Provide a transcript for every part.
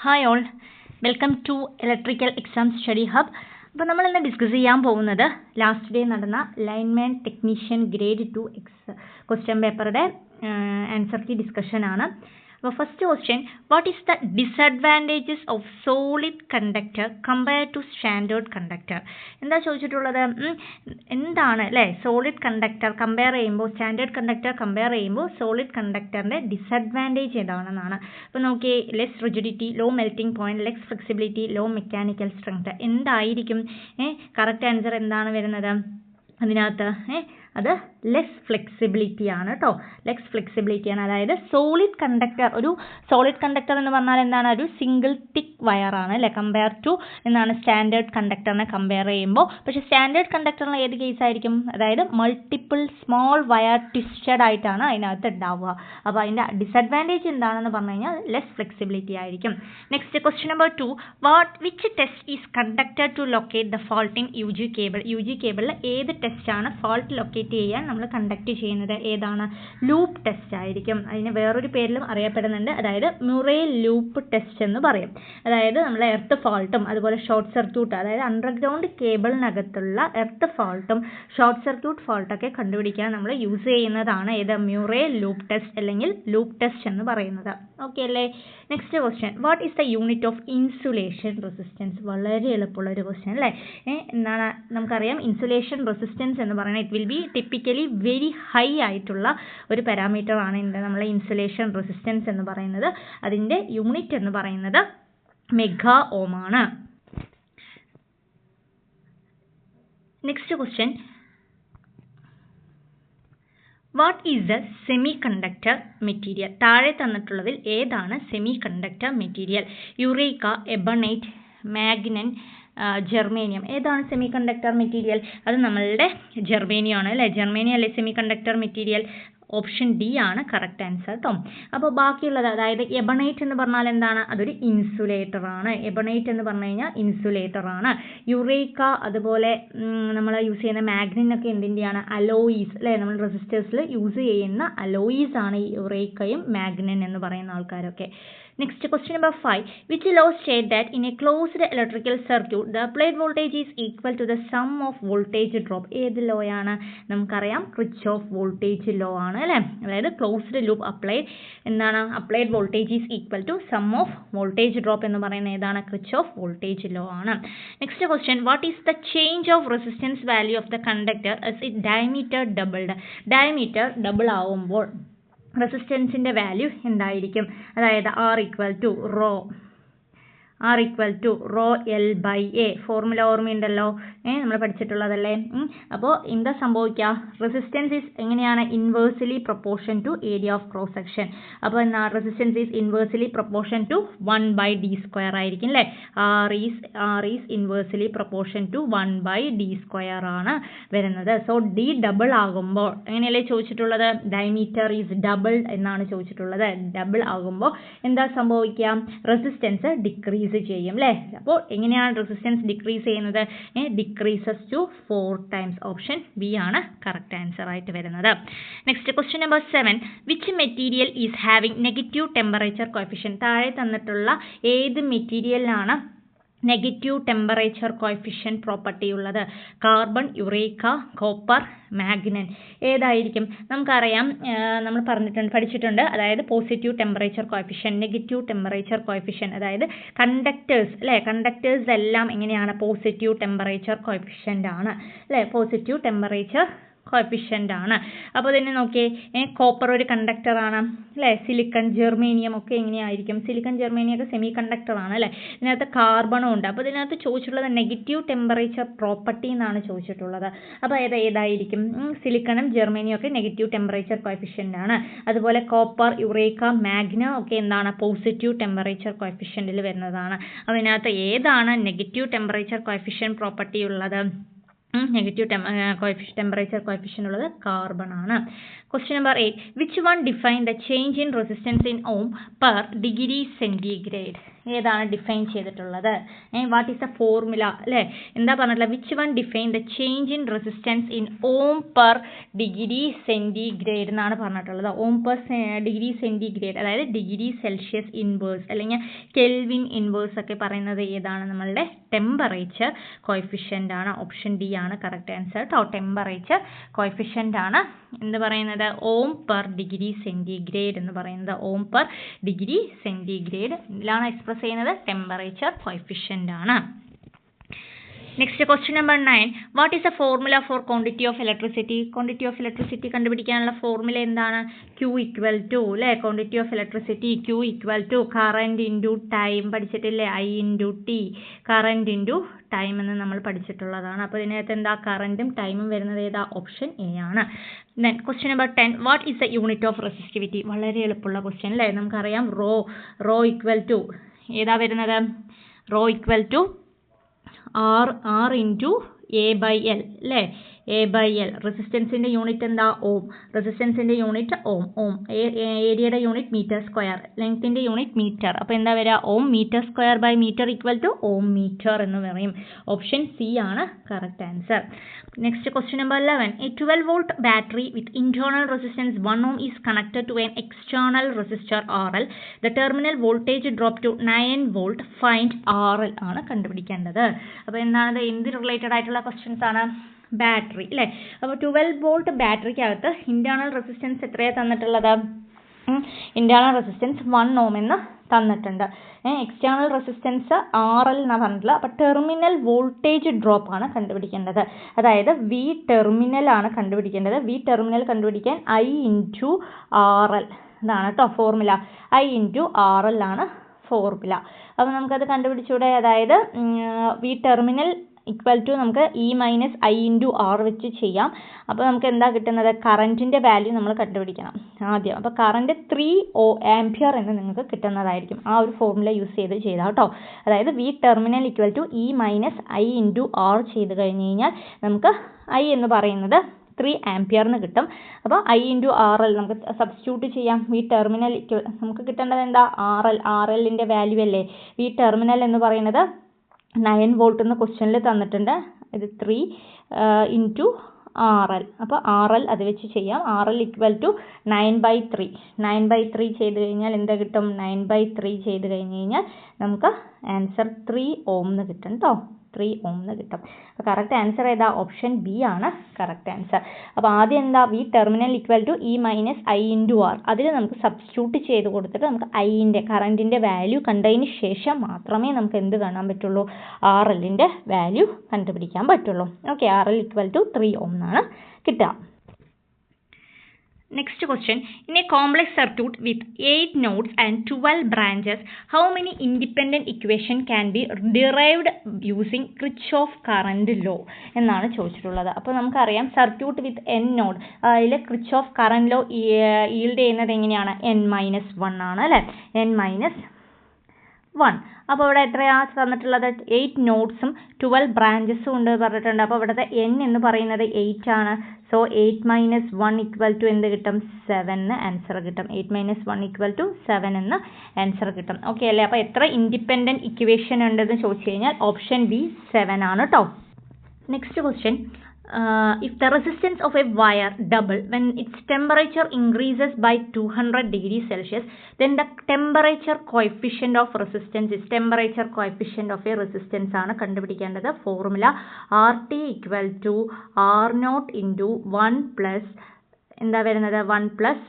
Hi all, welcome to electrical exam study hub. അപ്പോൾ നമ്മളിന്ന് discuss ചെയ്യാൻ പോകുന്നത് ലാസ്റ്റ് ഡേ നടന്ന ലൈൻമാൻ ടെക്നീഷ്യൻ ഗ്രേഡ് 2 ക്വസ്റ്റ്യൻ പേപ്പറുടെ ആൻസർ കീ ഡിസ്കഷനാണ്. അപ്പോൾ first question, what is the disadvantages of solid conductor compare to standard conductor? എന്താ ചോദിച്ചിട്ടുള്ളത്? എന്താണ് അല്ലേ സോളിഡ് കണ്ടക്ടർ കമ്പയർ ചെയ്യുമ്പോൾ സ്റ്റാൻഡേർഡ് കണ്ടക്ടർ കമ്പയർ ചെയ്യുമ്പോൾ സോളിഡ് കണ്ടക്ടറിൻ്റെ ഡിസഡ്വാൻറ്റേജ് ഏതാണെന്നാണ്. അപ്പോൾ നോക്കി, less rigidity, low melting point, less flexibility, low mechanical strength. എന്തായിരിക്കും കറക്റ്റ് ആൻസർ? എന്താണ് വരുന്നത് അതിനകത്ത്? അത് ലെസ് ഫ്ലെക്സിബിലിറ്റി ആണ് കേട്ടോ. ലെസ് ഫ്ലെക്സിബിലിറ്റി ആണ്. അതായത് സോളിഡ് കണ്ടക്ടർ, ഒരു സോളിഡ് കണ്ടക്ടർ എന്ന് പറഞ്ഞാൽ എന്താണ്? ഒരു സിംഗിൾ തിക്ക് വയറാണ് അല്ലേ, കമ്പയർ ടു എന്താണ് സ്റ്റാൻഡേർഡ് കണ്ടക്ടറിനെ കമ്പയർ ചെയ്യുമ്പോൾ. പക്ഷേ സ്റ്റാൻഡേർഡ് കണ്ടക്ടറിന് ഏത് കേസ് ആയിരിക്കും? അതായത് മൾട്ടിപ്പിൾ സ്മോൾ വയർ ട്വിസ്റ്റഡ് ആയിട്ടാണ് അതിനകത്ത് ഉണ്ടാവുക. അപ്പോൾ അതിൻ്റെ ഡിസഡ്വാൻറ്റേജ് എന്താണെന്ന് പറഞ്ഞു കഴിഞ്ഞാൽ ലെസ് ഫ്ലെക്സിബിലിറ്റി ആയിരിക്കും. Next question number 2, which test is conducted to locate the fault in U G cable? U G കേബിളിൽ ഏത് ടെസ്റ്റാണ് ഫാൾട്ട് ലൊക്കേറ്റ് ചെയ്യാൻ നമ്മൾ കണ്ടക്ട് ചെയ്യുന്നത്? ഏതാണ്? ലൂപ്പ് ടെസ്റ്റ് ആയിരിക്കും. അതിന് വേറൊരു പേരിലും അറിയപ്പെടുന്നുണ്ട്, അതായത് മുറേ ലൂപ്പ് ടെസ്റ്റ് എന്ന് പറയും. അതായത് നമ്മൾ എർത്ത് ഫാൾട്ടും അതുപോലെ ഷോർട്ട് സർക്യൂട്ട്, അതായത് അണ്ടർഗ്രൗണ്ട് കേബിളിനകത്തുള്ള എർത്ത് ഫാൾട്ടും ഷോർട്ട് സർക്യൂട്ട് ഫാൾട്ടൊക്കെ കണ്ടുപിടിക്കാൻ നമ്മൾ യൂസ് ചെയ്യുന്നതാണ് ഏത്? മുറേ ലൂപ്പ് ടെസ്റ്റ് അല്ലെങ്കിൽ ലൂപ്പ് ടെസ്റ്റ് എന്ന് പറയുന്നത്. ഓക്കെ അല്ലേ? Next question, what is the unit of insulation resistance? വളരെ എളുപ്പമുള്ള ഒരു ക്വസ്റ്റ്യൻ അല്ലേ. എന്താണ്? നമുക്കറിയാം ഇൻസുലേഷൻ റെസിസ്റ്റൻസ് എന്ന് പറയുന്നത് it will be typically very high ആയിട്ടുള്ള ഒരു പാരാമീറ്റർ ആണ് നമ്മളെ ഇൻസുലേഷൻ റെസിസ്റ്റൻസ് എന്ന് പറയുന്നത്. അതിൻ്റെ യൂണിറ്റ് എന്ന് പറയുന്നത് മെഗാ ഓം ആണ്. Next question, what is the semiconductor material? താഴെ തന്നിട്ടുള്ളതിൽ ഏതാണ് semiconductor material? Eureka, ebonite, manganin, germanium. ഏതാണ് സെമി കണ്ടക്ടർ മെറ്റീരിയൽ? അത് നമ്മളുടെ ജെർമേനിയം ആണ് അല്ലേ. ജെർമേനിയം അല്ലേ semiconductor material? Option D ആണ് കറക്റ്റ് ആൻസർ കേട്ടോ. അപ്പോൾ ബാക്കിയുള്ളത്, അതായത് എബണൈറ്റ് എന്ന് പറഞ്ഞാൽ എന്താണ്? അതൊരു ഇൻസുലേറ്റർ ആണ്. എബണൈറ്റ് എന്ന് പറഞ്ഞു കഴിഞ്ഞാൽ ഇൻസുലേറ്റർ ആണ്. യുറേക്ക അതുപോലെ നമ്മൾ യൂസ് ചെയ്യുന്ന മാഗ്നൻ ഒക്കെ എന്തിൻ്റെയാണ്? അലോയീസ് അല്ലേ. നമ്മൾ റെസിസ്റ്റേഴ്സിൽ യൂസ് ചെയ്യുന്ന അലോയീസ് ആണ് ഈ യുറേക്കയും മാഗ്നൻ എന്ന് പറയുന്ന ആൾക്കാരൊക്കെ. Next, question number 5. Which law state that in a closed electrical circuit, the applied voltage is equal to the sum of voltage drop? ഏത് ലോ ആണ്? നമുക്കറിയാം ക്രിച്ച്ഹോഫ് വോൾട്ടേജ് ലോ ആണ് അല്ലേ. അതായത് ക്ലോസ്ഡ് ലൂപ്പ് എന്താണ്? Applied voltage is equal to sum of voltage drop എന്ന് പറയുന്നത് ഏതാണ്? ക്രിച്ച്ഹോഫ് വോൾട്ടേജ് ലോ ആണ്. Next question, what is the change of resistance value of the conductor as its diameter doubled? Diameter double ആവുമ്പോൾ റെസിസ്റ്റൻസിൻ്റെ value എന്തായിരിക്കും? അതായത് R equal to rho L by A. Formula ഓർമ്മയുണ്ടല്ലോ, നമ്മൾ പഠിച്ചിട്ടുള്ളതല്ലേ. അപ്പോൾ എന്താ സംഭവിക്കുക? റെസിസ്റ്റൻസ് ഈസ് എങ്ങനെയാണ്? Inversely proportion to area of cross section. അപ്പോൾ എന്താ? Resistance is inversely proportion to 1/d² ആയിരിക്കും അല്ലേ. R is inversely proportion to 1/d² ആണ് വരുന്നത്. സോ ഡി ഡബിൾ ആകുമ്പോൾ എങ്ങനെയല്ലേ ചോദിച്ചിട്ടുള്ളത്? ഡയമീറ്റർ ഈസ് ഡബിൾ എന്നാണ് ചോദിച്ചിട്ടുള്ളത്. ഡബിൾ ആകുമ്പോൾ എന്താ സംഭവിക്കുക? റെസിസ്റ്റൻസ് ഡിക്രീസ് ചെയ്യും അല്ലേ. അപ്പോൾ എങ്ങനെയാണ് റെസിസ്റ്റൻസ് ഡിക്രീസ് ചെയ്യുന്നത്? Decreases to 4 times. Option B ആണ് കറക്റ്റ് ആൻസർ ആയിട്ട് വരുന്നത്. Next question number 7, which material is having negative temperature coefficient? താഴെ തന്നിട്ടുള്ള ഏത് മെറ്റീരിയലിനാണ് നെഗറ്റീവ് ടെമ്പറേച്ചർ കോഎഫിഷ്യന്റ് പ്രോപ്പർട്ടി ഉള്ളത്? Carbon, eureka, copper, manganin. ഏതായിരിക്കും? നമുക്കറിയാം, നമ്മൾ പഠിച്ചിട്ടുണ്ട്. അതായത് positive temperature coefficient, negative temperature coefficient. അതായത് കണ്ടക്ടേഴ്സ് അല്ലേ, കണ്ടക്ടേഴ്സ് എല്ലാം എങ്ങനെയാണ്? പോസിറ്റീവ് ടെമ്പറേച്ചർ കോഎഫിഷ്യന്റ് ആണ് അല്ലേ. പോസിറ്റീവ് ടെമ്പറേച്ചർ കോഎഫിഷ്യന്റ് ആണ്. അപ്പോൾ തന്നെ നോക്കിയേ, കോപ്പർ ഒരു കണ്ടക്ടർ ആണ് അല്ലേ. സിലിക്കൺ, ജെർമേനിയം ഒക്കെ എങ്ങനെയായിരിക്കും? സിലിക്കൺ, ജെർമേനിയം ഒക്കെ സെമി കണ്ടക്ടർ ആണ് അല്ലേ. ഇതിനകത്ത് കാർബണും ഉണ്ട്. അപ്പോൾ ഇതിനകത്ത് ചോദിച്ചിട്ടുള്ളത് നെഗറ്റീവ് ടെമ്പറേച്ചർ പ്രോപ്പർട്ടി എന്നാണ് ചോദിച്ചിട്ടുള്ളത്. അപ്പോൾ ഏതായിരിക്കും? സിലിക്കണും ജെർമേനിയം ഒക്കെ നെഗറ്റീവ് ടെമ്പറേച്ചർ കോഎഫിഷ്യന്റ് ആണ്. അതുപോലെ കോപ്പർ, യുറേക്ക, മാഗ്ന ഒക്കെ എന്താണ്? പോസിറ്റീവ് ടെമ്പറേച്ചർ കോഎഫിഷ്യന്റിൽ വരുന്നതാണ്. അപ്പോൾ ഇതിനകത്ത് ഏതാണ് നെഗറ്റീവ് ടെമ്പറേച്ചർ കോഎഫിഷ്യന്റ് പ്രോപ്പർട്ടി ഉള്ളത്? നെഗറ്റീവ് ടെമ്പറേച്ചർ കോഎഫിഷ്യന്റ് ഉള്ളത് കാർബൺ ആണ്. Question number 8. Which one define the change in resistance in ohm per degree centigrade? ഏതാണ് ഡിഫൈൻ ചെയ്തിട്ടുള്ളത്? വാട്ട് ഈസ് ദ ഫോർമുല അല്ലേ? എന്താ പറഞ്ഞിട്ടുള്ളത്? Which one define the change in resistance in Om per degree centigrade എന്നാണ് പറഞ്ഞിട്ടുള്ളത്. ഓം per degree centigrade, അതായത് degree Celsius inverse അല്ലെങ്കിൽ kelvin inverse ഒക്കെ പറയുന്നത് ഏതാണ്? നമ്മളുടെ ടെമ്പറേച്ചർ കോഎഫിഷ്യൻ്റ് ആണ്. ഓപ്ഷൻ ഡി ആണ് കറക്റ്റ് ആൻസർ കേട്ടോ. ടെമ്പറേച്ചർ കോഎഫിഷ്യൻ്റ് ആണ് എന്ന് പറയുന്നത് ഓം പെർ ഡിഗ്രി സെൻറ്റിഗ്രേഡ് എന്ന് പറയുന്നത്. ഓം പെർ ഡിഗ്രി സെൻറ്റിഗ്രേഡ് ഇതിലാണ് എക്സ്പ്രസ് ചെയ്യുന്നത്. ടെമ്പറേച്ചർ കോഎഫിഷ്യൻ്റ് ആണ്. Next question number 9. What is the formula for quantity of electricity? Quantity of electricity കണ്ടുപിടിക്കാനുള്ള ഫോർമുല എന്താണ്? Q ഈക്വൽ ടു അല്ലേ, quantity of electricity Q equal to current into time പഠിച്ചിട്ടില്ലേ? I into T, current into time എന്ന് നമ്മൾ പഠിച്ചിട്ടുള്ളതാണ്. അപ്പോൾ ഇതിനകത്ത് എന്താ കറൻറ്റും ടൈമും വരുന്നത് ഏതാ? ഓപ്ഷൻ എ ആണ്. Then question number 10. What is the unit of resistivity? വളരെ എളുപ്പമുള്ള ക്വസ്റ്റ്യൻ അല്ലേ? നമുക്കറിയാം റോ ഈക്വൽ ടു ഏതാ വരുന്നത്? Rho equal to R into A by L അല്ലേ? A by L. റെസിസ്റ്റൻസിൻ്റെ യൂണിറ്റ് എന്താ? ഓം. റെസിസ്റ്റൻസിൻ്റെ യൂണിറ്റ് ഓം. ഏരിയയുടെ യൂണിറ്റ് മീറ്റർ സ്ക്വയർ, ലെങ്ത്തിൻ്റെ യൂണിറ്റ് മീറ്റർ. അപ്പോൾ എന്താ വരിക? Ohm metre square by metre equal to ohm metre എന്ന് പറയും. ഓപ്ഷൻ സി ആണ് correct answer. Next question number 11. A 12 volt battery with internal resistance 1 ohm is connected to an external resistor RL. The terminal voltage drop to 9 volt. Find RL ആണ് കണ്ടുപിടിക്കേണ്ടത്. അപ്പോൾ എന്താണ്? എന്ത് related ആയിട്ടുള്ള questions ആണ്? Battery അല്ലേ? അപ്പോൾ 12 വോൾട്ട് ബാറ്ററിക്കകത്ത് ഇൻറ്റേർണൽ റെസിസ്റ്റൻസ് എത്രയാണ് തന്നിട്ടുള്ളത്? ഇൻറ്റേർണൽ റെസിസ്റ്റൻസ് 1 ohm എന്ന് തന്നിട്ടുണ്ട്. എക്സ്റ്റേണൽ റെസിസ്റ്റൻസ് RL എന്നാണ് പറഞ്ഞിട്ടുള്ളത്. അപ്പോൾ ടെർമിനൽ വോൾട്ടേജ് ഡ്രോപ്പ് ആണ് കണ്ടുപിടിക്കേണ്ടത്. അതായത് വി ടെർമിനൽ ആണ് കണ്ടുപിടിക്കേണ്ടത്. വി ടെർമിനൽ കണ്ടുപിടിക്കാൻ I ഇൻറ്റു RL ഇതാണ് കേട്ടോ ഫോർമുല. I ഇൻറ്റു RL ആണ് ഫോർമുല. അപ്പോൾ നമുക്കത് കണ്ടുപിടിച്ചൂടെ? അതായത് വി ടെർമിനൽ ഈക്വൽ ടു നമുക്ക് E minus I into R വെച്ച് ചെയ്യാം. അപ്പോൾ നമുക്ക് എന്താ കിട്ടുന്നത്? കറൻറ്റിൻ്റെ വാല്യൂ നമ്മൾ കണ്ടുപിടിക്കണം ആദ്യം. അപ്പോൾ കറൻറ്റ് 3 ആംപിയർ എന്ന് നിങ്ങൾക്ക് കിട്ടുന്നതായിരിക്കും ആ ഒരു ഫോർമുല യൂസ് ചെയ്താൽ കേട്ടോ. അതായത് V terminal equal to E minus I into R ചെയ്ത് കഴിഞ്ഞ് കഴിഞ്ഞാൽ നമുക്ക് ഐ എന്ന് പറയുന്നത് 3 ആംപിയറിന് കിട്ടും. അപ്പോൾ ഐ ഇൻറ്റു ആർ എൽ നമുക്ക് സബ്സ്റ്റിറ്റ്യൂട്ട് ചെയ്യാം. വി ടെർമിനൽ നമുക്ക് കിട്ടേണ്ടത് എന്താ? ആർ എല്ലിൻ്റെ വാല്യൂ അല്ലേ? വി ടെർമിനൽ എന്ന് പറയുന്നത് 9 വോൾട്ട് എന്ന് ക്വസ്റ്റ്യനിൽ തന്നിട്ടുണ്ട്. ഇത് 3 ഇൻറ്റു ആർ എൽ. അപ്പോൾ ആർ എൽ അത് വെച്ച് ചെയ്യാം. R L equal to 9/3. 9/3 ചെയ്ത് കഴിഞ്ഞാൽ എന്താ കിട്ടും? 9/3 ചെയ്ത് കഴിഞ്ഞ് കഴിഞ്ഞാൽ നമുക്ക് ആൻസർ 3 ohm എന്ന് കിട്ടും കേട്ടോ. 3 ohm എന്ന് കിട്ടും. അപ്പോൾ കറക്റ്റ് ആൻസർ ഏതാ? ഓപ്ഷൻ ബി ആണ് കറക്റ്റ് ആൻസർ. അപ്പോൾ ആദ്യം എന്താ? V terminal equal to E minus I into R. അതിൽ നമുക്ക് സബ്സ്റ്റിറ്റ്യൂട്ട് ചെയ്ത് കൊടുത്തിട്ട് നമുക്ക് ഐൻ്റെ കറൻറ്റിൻ്റെ വാല്യൂ കണ്ടതിന് ശേഷം മാത്രമേ നമുക്ക് എന്ത് കാണാൻ പറ്റുള്ളൂ? ആർ എല്ലിൻ്റെ വാല്യൂ കണ്ടുപിടിക്കാൻ പറ്റുള്ളൂ. Okay, R L equal to 3 ohm എന്നാണ് കിട്ടുക. Next question. In a complex circuit with 8 nodes and 12 branches, how many independent equations can be derived using Kirchhoff current law? എന്നാണ് ചോദിച്ചിട്ടുള്ളത്. അപ്പോൾ നമുക്കറിയാം സർക്യൂട്ട് വിത്ത് n നോഡ്, അതിൽ Kirchhoff current law yield ചെയ്യുന്നത് എങ്ങനെയാണ്? n-1 ആണ് അല്ലേ? n-1. അപ്പോൾ ഇവിടെ എത്രയാണ് തന്നിട്ടുള്ളത്? 8 നോഡ്സും 12 ബ്രാഞ്ചസും ഉണ്ട് പറഞ്ഞിട്ടുണ്ട്. അപ്പോൾ ഇവിടുത്തെ n എന്ന് പറയുന്നത് 8 ആണ്. സോ 8-1 ഈക്വൽ ടു എന്ത് കിട്ടും? 7 എന്ന് ആൻസർ കിട്ടും. 8-1 ഈക്വൽ ടു 7 എന്ന് ആൻസർ കിട്ടും. ഓക്കെ അല്ലേ? അപ്പോൾ എത്ര ഇൻഡിപെൻഡൻറ്റ് ഇക്വേഷൻ ഉണ്ടെന്ന് ചോദിച്ചു കഴിഞ്ഞാൽ ഓപ്ഷൻ ബി 7 ആണ് കേട്ടോ. Next question. If the resistance of a wire double when its temperature increases by 200 degrees Celsius, then the temperature coefficient of resistance is temperature coefficient of a resistance ആണ് കണ്ടുപിടിക്കേണ്ടത്. Formula RT equal to R0 into 1 plus എന്താ വരുന്നത്? 1 plus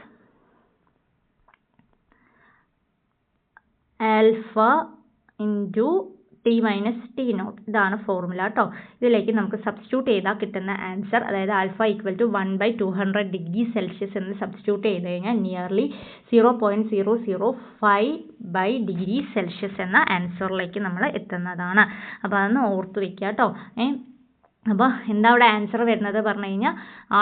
alpha into T minus T naught. ഇതാണ് formula കേട്ടോ. ഇതിലേക്ക് നമുക്ക് substitute ചെയ്താൽ കിട്ടുന്ന ആൻസർ, അതായത് alpha equal to 1/200 degree Celsius എന്ന് സബ്സ്റ്റിറ്റ്യൂട്ട് ചെയ്ത് കഴിഞ്ഞാൽ നിയർലി 0.005 ഡിഗ്രി സെൽഷ്യസ് എന്ന ആൻസറിലേക്ക് നമ്മൾ എത്തുന്നതാണ്. അപ്പോൾ അതൊന്ന് ഓർത്ത് വെക്കുക കേട്ടോ. അപ്പോൾ എന്താ അവിടെ ആൻസർ വരുന്നത് പറഞ്ഞു കഴിഞ്ഞാൽ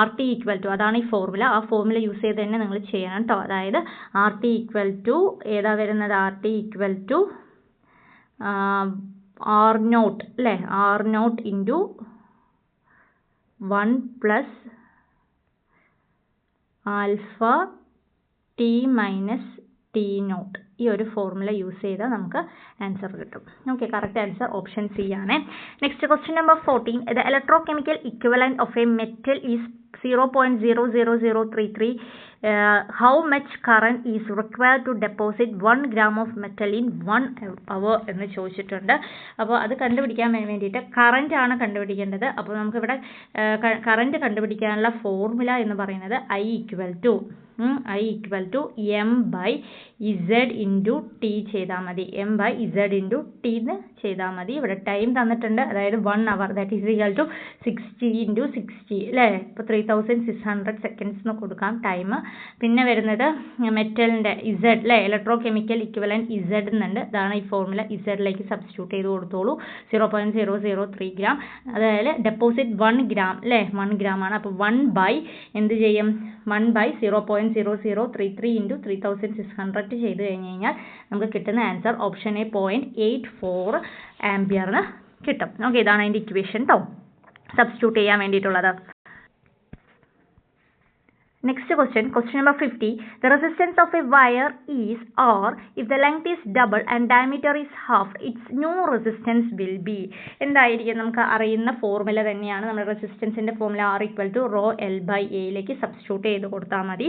RT ഈക്വൽ ടു, അതാണ് ഈ ഫോർമുല. ആ ഫോർമുല യൂസ് ചെയ്ത് തന്നെ നിങ്ങൾ ചെയ്യണം കേട്ടോ. അതായത് RT ഈക്വൽ ടു ഏതാ വരുന്നത്? RT ഈക്വൽ ടു R0 അല്ലേ? R0 into 1 plus alpha T minus T nought. ഈ ഒരു ഫോർമുല യൂസ് ചെയ്താൽ നമുക്ക് ആൻസർ കിട്ടും. Okay, correct answer option C ആണ്. Next question number 14. The electrochemical equivalent of a metal is 0.00033. How much current is required to deposit 1 gram of metal in 1 hour എന്ന് ചോദിച്ചിട്ടുണ്ട്. അപ്പോൾ അത് കണ്ടുപിടിക്കാൻ വേണ്ടിയിട്ട് കറന്റ് ആണ് കണ്ടുപിടിക്കേണ്ടത്. അപ്പോൾ നമുക്കിവിടെ കറന്റ് കണ്ടുപിടിക്കാനുള്ള ഫോർമുല എന്ന് പറയുന്നത് I equal to m/z into t ചെയ്താൽ മതി. m/z into t എന്ന് ചെയ്താൽ മതി. ഇവിടെ ടൈം തന്നിട്ടുണ്ട്, അതായത് 1 hour, that is equal to 60 into 60 അല്ലേ. ഇപ്പോൾ 3600 സെക്കൻഡ്സ് എന്ന് കൊടുക്കാം ടൈം. പിന്നെ വരുന്നത് മെറ്റലിൻ്റെ ഇസഡ് അല്ലേ, ഇലക്ട്രോ കെമിക്കൽ ഇക്വലൻറ്റ് ഇസഡ് എന്നുണ്ട്. അതാണ് ഈ ഫോർമുല. ഇസഡിലേക്ക് സബ്സ്റ്റിറ്റ്യൂട്ട് ചെയ്ത് കൊടുത്തോളൂ. 0.003 ഗ്രാം. അതായത് ഡെപ്പോസിറ്റ് 1 ഗ്രാം അല്ലേ, 1 ഗ്രാം ആണ്. അപ്പോൾ 1 എന്ത് ചെയ്യും, 1/0.0033 into 3600 ചെയ്ത് കഴിഞ്ഞ് കഴിഞ്ഞാൽ നമുക്ക് കിട്ടുന്ന ആൻസർ ഓപ്ഷൻ എ 0.84 ആംപിയറിന് കിട്ടും. ഓക്കെ, ഇതാണ് അതിൻ്റെ ഇക്വേഷൻ കേട്ടോ, സബ്സ്റ്റിറ്റ്യൂട്ട് ചെയ്യാൻ വേണ്ടിയിട്ടുള്ളത്. Next question number 50. The resistance of a wire is R if the length is double and diameter is half. Its new resistance will be. എന്തായിരിക്കും, നമുക്ക് അറിയുന്ന ഫോർമുല തന്നെയാണ്. നമ്മുടെ റെസിസ്റ്റൻസിൻ്റെ formula R equal to rho L/A യിലേക്ക് substitute ചെയ്ത് കൊടുത്താൽ മതി.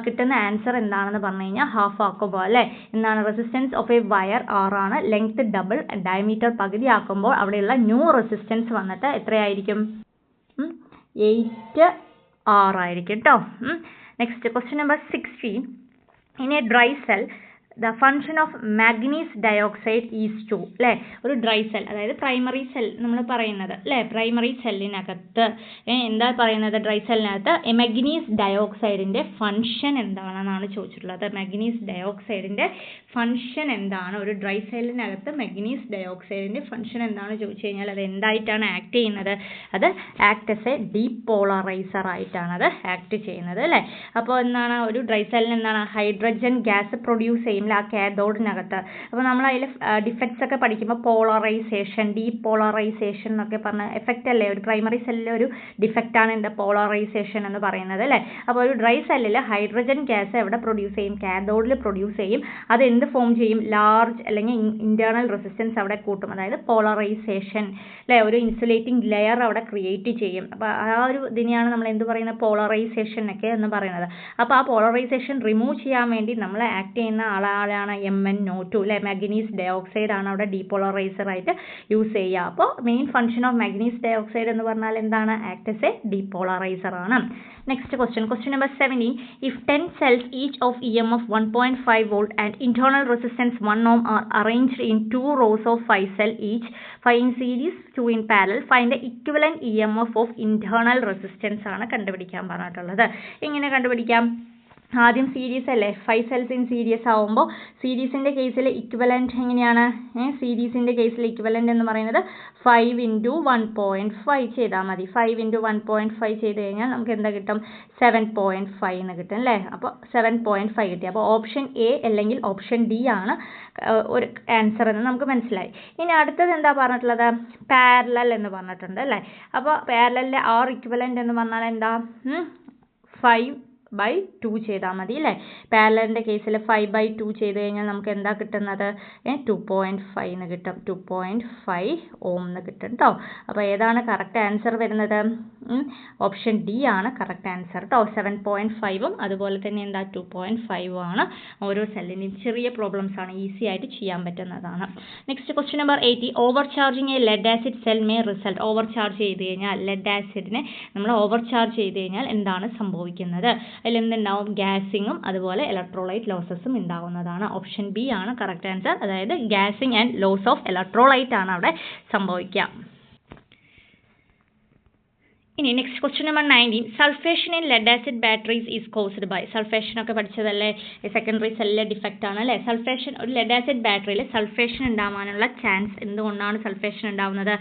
കിട്ടുന്ന ആൻസർ എന്താണെന്ന് പറഞ്ഞു കഴിഞ്ഞാൽ ഹാഫ് ആക്കുമ്പോൾ അല്ലേ, എന്താണ് resistance of A wire R ആണ്. ലെങ്ത് ഡബിൾ, ഡയമീറ്റർ പകുതി ആക്കുമ്പോൾ അവിടെയുള്ള ന്യൂ റെസിസ്റ്റൻസ് വന്നിട്ട് എത്രയായിരിക്കും, 8R ആയിരിക്കും കേട്ടോ. Next question number 16. In a dry cell the function of manganese dioxide is to അല്ലേ. ഒരു ഡ്രൈ സെൽ, അതായത് പ്രൈമറി സെൽ നമ്മൾ പറയുന്നത് അല്ലേ, പ്രൈമറി സെല്ലിനകത്ത് എന്താ പറയുന്നത്, ഡ്രൈ സെല്ലിനകത്ത് മാഗ്നീസ് ഡയോക്സൈഡിൻ്റെ ഫങ്ഷൻ എന്താണെന്നാണ് ചോദിച്ചിട്ടുള്ളത്. മാഗ്നീസ് ഡയോക്സൈഡിൻ്റെ ഫങ്ഷൻ എന്താണ്, ഒരു ഡ്രൈ സെല്ലിനകത്ത് മാഗ്നീസ് ഡയോക്സൈഡിൻ്റെ ഫങ്ഷൻ എന്താണ് ചോദിച്ചു കഴിഞ്ഞാൽ അത് എന്തായിട്ടാണ് ആക്ട് ചെയ്യുന്നത്, അത് ആക്ട് എസ് എ ഡീപോളറൈസർ ആയിട്ടാണ് അത് ആക്ട് ചെയ്യുന്നത് അല്ലേ. അപ്പോൾ എന്താണ്, ഒരു ഡ്രൈ സെല്ലിന് എന്താണ്, ഹൈഡ്രജൻ ഗ്യാസ് പ്രൊഡ്യൂസ് ചെയ്യും ആ കാഥോഡിനകത്ത്. അപ്പോൾ നമ്മൾ അതിൽ ഡിഫക്ട്സ് ഒക്കെ പഠിക്കുമ്പോൾ പോളറൈസേഷൻ, ഡീപോളറൈസേഷൻ എന്നൊക്കെ പറഞ്ഞ എഫക്റ്റ് അല്ലേ, ഒരു പ്രൈമറി സെല്ലിലെ ഒരു ഡിഫക്റ്റാണ് എൻ്റെ പോളറൈസേഷൻ എന്ന് പറയുന്നത് അല്ലേ. അപ്പോൾ ഒരു ഡ്രൈ സെല്ലിൽ ഹൈഡ്രജൻ ഗ്യാസ് എവിടെ പ്രൊഡ്യൂസ് ചെയ്യും, കാഥോഡിൽ പ്രൊഡ്യൂസ് ചെയ്യും. അത് എന്ത് ഫോം ചെയ്യും, ലാർജ് അല്ലെങ്കിൽ ഇന്റേണൽ റെസിസ്റ്റൻസ് അവിടെ കൂട്ടും, അതായത് പോളറൈസേഷൻ അല്ലേ, ഒരു ഇൻസുലേറ്റിംഗ് ലെയർ അവിടെ ക്രിയേറ്റ് ചെയ്യും. അപ്പോൾ ആ ഒരു ഇതിനെയാണ് നമ്മൾ എന്ത് പറയുന്നത്, പോളറൈസേഷൻ ഒക്കെ എന്ന് പറയുന്നത്. അപ്പോൾ ആ പോളറൈസേഷൻ റിമൂവ് ചെയ്യാൻ വേണ്ടി നമ്മൾ ആക്ട് ചെയ്യുന്ന ആളാണ് MnO2 അല്ലെ, മാഗ്നീസ് ഡയോക്സൈഡ് ആണ് അവിടെ ഡീപോളറൈസർ ആയിട്ട് യൂസ് ചെയ്യുക. അപ്പോൾ main function of manganese dioxide എന്ന് പറഞ്ഞാൽ എന്താണ്, ആക്ട് എസ് എ ഡീപോളറൈസർ ആണ്. Next question number 17. If 10 cells each of EMF 1.5 volt and internal resistance 1 ohm are arranged in 2 rows of 5 cells each, 5 in series, 2 in parallel, find the equivalent EMF of internal resistance ആണ് കണ്ടുപിടിക്കാൻ പറഞ്ഞിട്ടുള്ളത്. എങ്ങനെ കണ്ടുപിടിക്കാം, ആദ്യം series അല്ലേ, 5 cells in series ആവുമ്പോൾ സീരീസിൻ്റെ കേസിൽ equivalent എങ്ങനെയാണ്, സീരീസിൻ്റെ കേസിൽ ഇക്വലൻറ്റ് എന്ന് പറയുന്നത് 5 into 1.5 ചെയ്താൽ മതി. 5 into 1.5 ചെയ്ത് കഴിഞ്ഞാൽ നമുക്ക് എന്താ കിട്ടും, 7.5 എന്ന് കിട്ടും അല്ലേ. അപ്പോൾ 7.5 കിട്ടി. അപ്പോൾ ഓപ്ഷൻ എ അല്ലെങ്കിൽ ഓപ്ഷൻ ഡി ആണ് ഒരു ആൻസർ എന്ന് നമുക്ക് മനസ്സിലായി. ഇനി അടുത്തത് എന്താ പറഞ്ഞിട്ടുള്ളത്, പാരലൽ എന്ന് പറഞ്ഞിട്ടുണ്ട് അല്ലേ. അപ്പോൾ പാരലലിലെ ആർ ഇക്വലൻറ്റ് എന്ന് പറഞ്ഞാൽ എന്താ, 5/2 ചെയ്താൽ മതി അല്ലേ. പാരലലിൻ്റെ കേസിൽ 5/2 ചെയ്ത് കഴിഞ്ഞാൽ നമുക്ക് എന്താ കിട്ടുന്നത്, 2.5 എന്ന് കിട്ടും. 2.5 ohm എന്ന് കിട്ടും കേട്ടോ. അപ്പോൾ ഏതാണ് കറക്റ്റ് ആൻസർ വരുന്നത്, ഓപ്ഷൻ ഡി ആണ് കറക്റ്റ് ആൻസർ കേട്ടോ. 7.5ഉം അതുപോലെ തന്നെ എന്താ 2.5 ആണ്. ഓരോ സെല്ലിൻ്റെയും ചെറിയ പ്രോബ്ലംസ് ആണ്, ഈസി ആയിട്ട് ചെയ്യാൻ പറ്റുന്നതാണ്. Next question number 80. Over charging a lead acid cell may result. Over charge ചെയ്ത് കഴിഞ്ഞാൽ ലെഡ് ആസിഡിനെ നമ്മൾ ഓവർ ചാർജ് ചെയ്ത് കഴിഞ്ഞാൽ എന്താണ് സംഭവിക്കുന്നത്, അതിലെന്തുണ്ടാവും, ഗ്യാസിങ്ങും അതുപോലെ ഇലക്ട്രോലൈറ്റ് ലോസസും ഉണ്ടാവുന്നതാണ്. ഓപ്ഷൻ ബി ആണ് കറക്റ്റ് ആൻസർ, അതായത് gassing and loss of electrolyte ആണ് അവിടെ സംഭവിക്കുക. ഇനി next question number 19. Sulphation in lead acid batteries is caused by. Sulphation ഒക്കെ പഠിച്ചതല്ലേ, സെക്കൻഡറി സെല്ലിലെ ഡിഫക്റ്റ് ആണ് അല്ലേ. സൾഫേഷൻ, ഒരു ലെഡ് ആസിഡ് ബാറ്ററിയിൽ സൾഫേഷൻ ഉണ്ടാവാനുള്ള ചാൻസ് എന്തുകൊണ്ടാണ് സൾഫേഷൻ ഉണ്ടാവുന്നത്,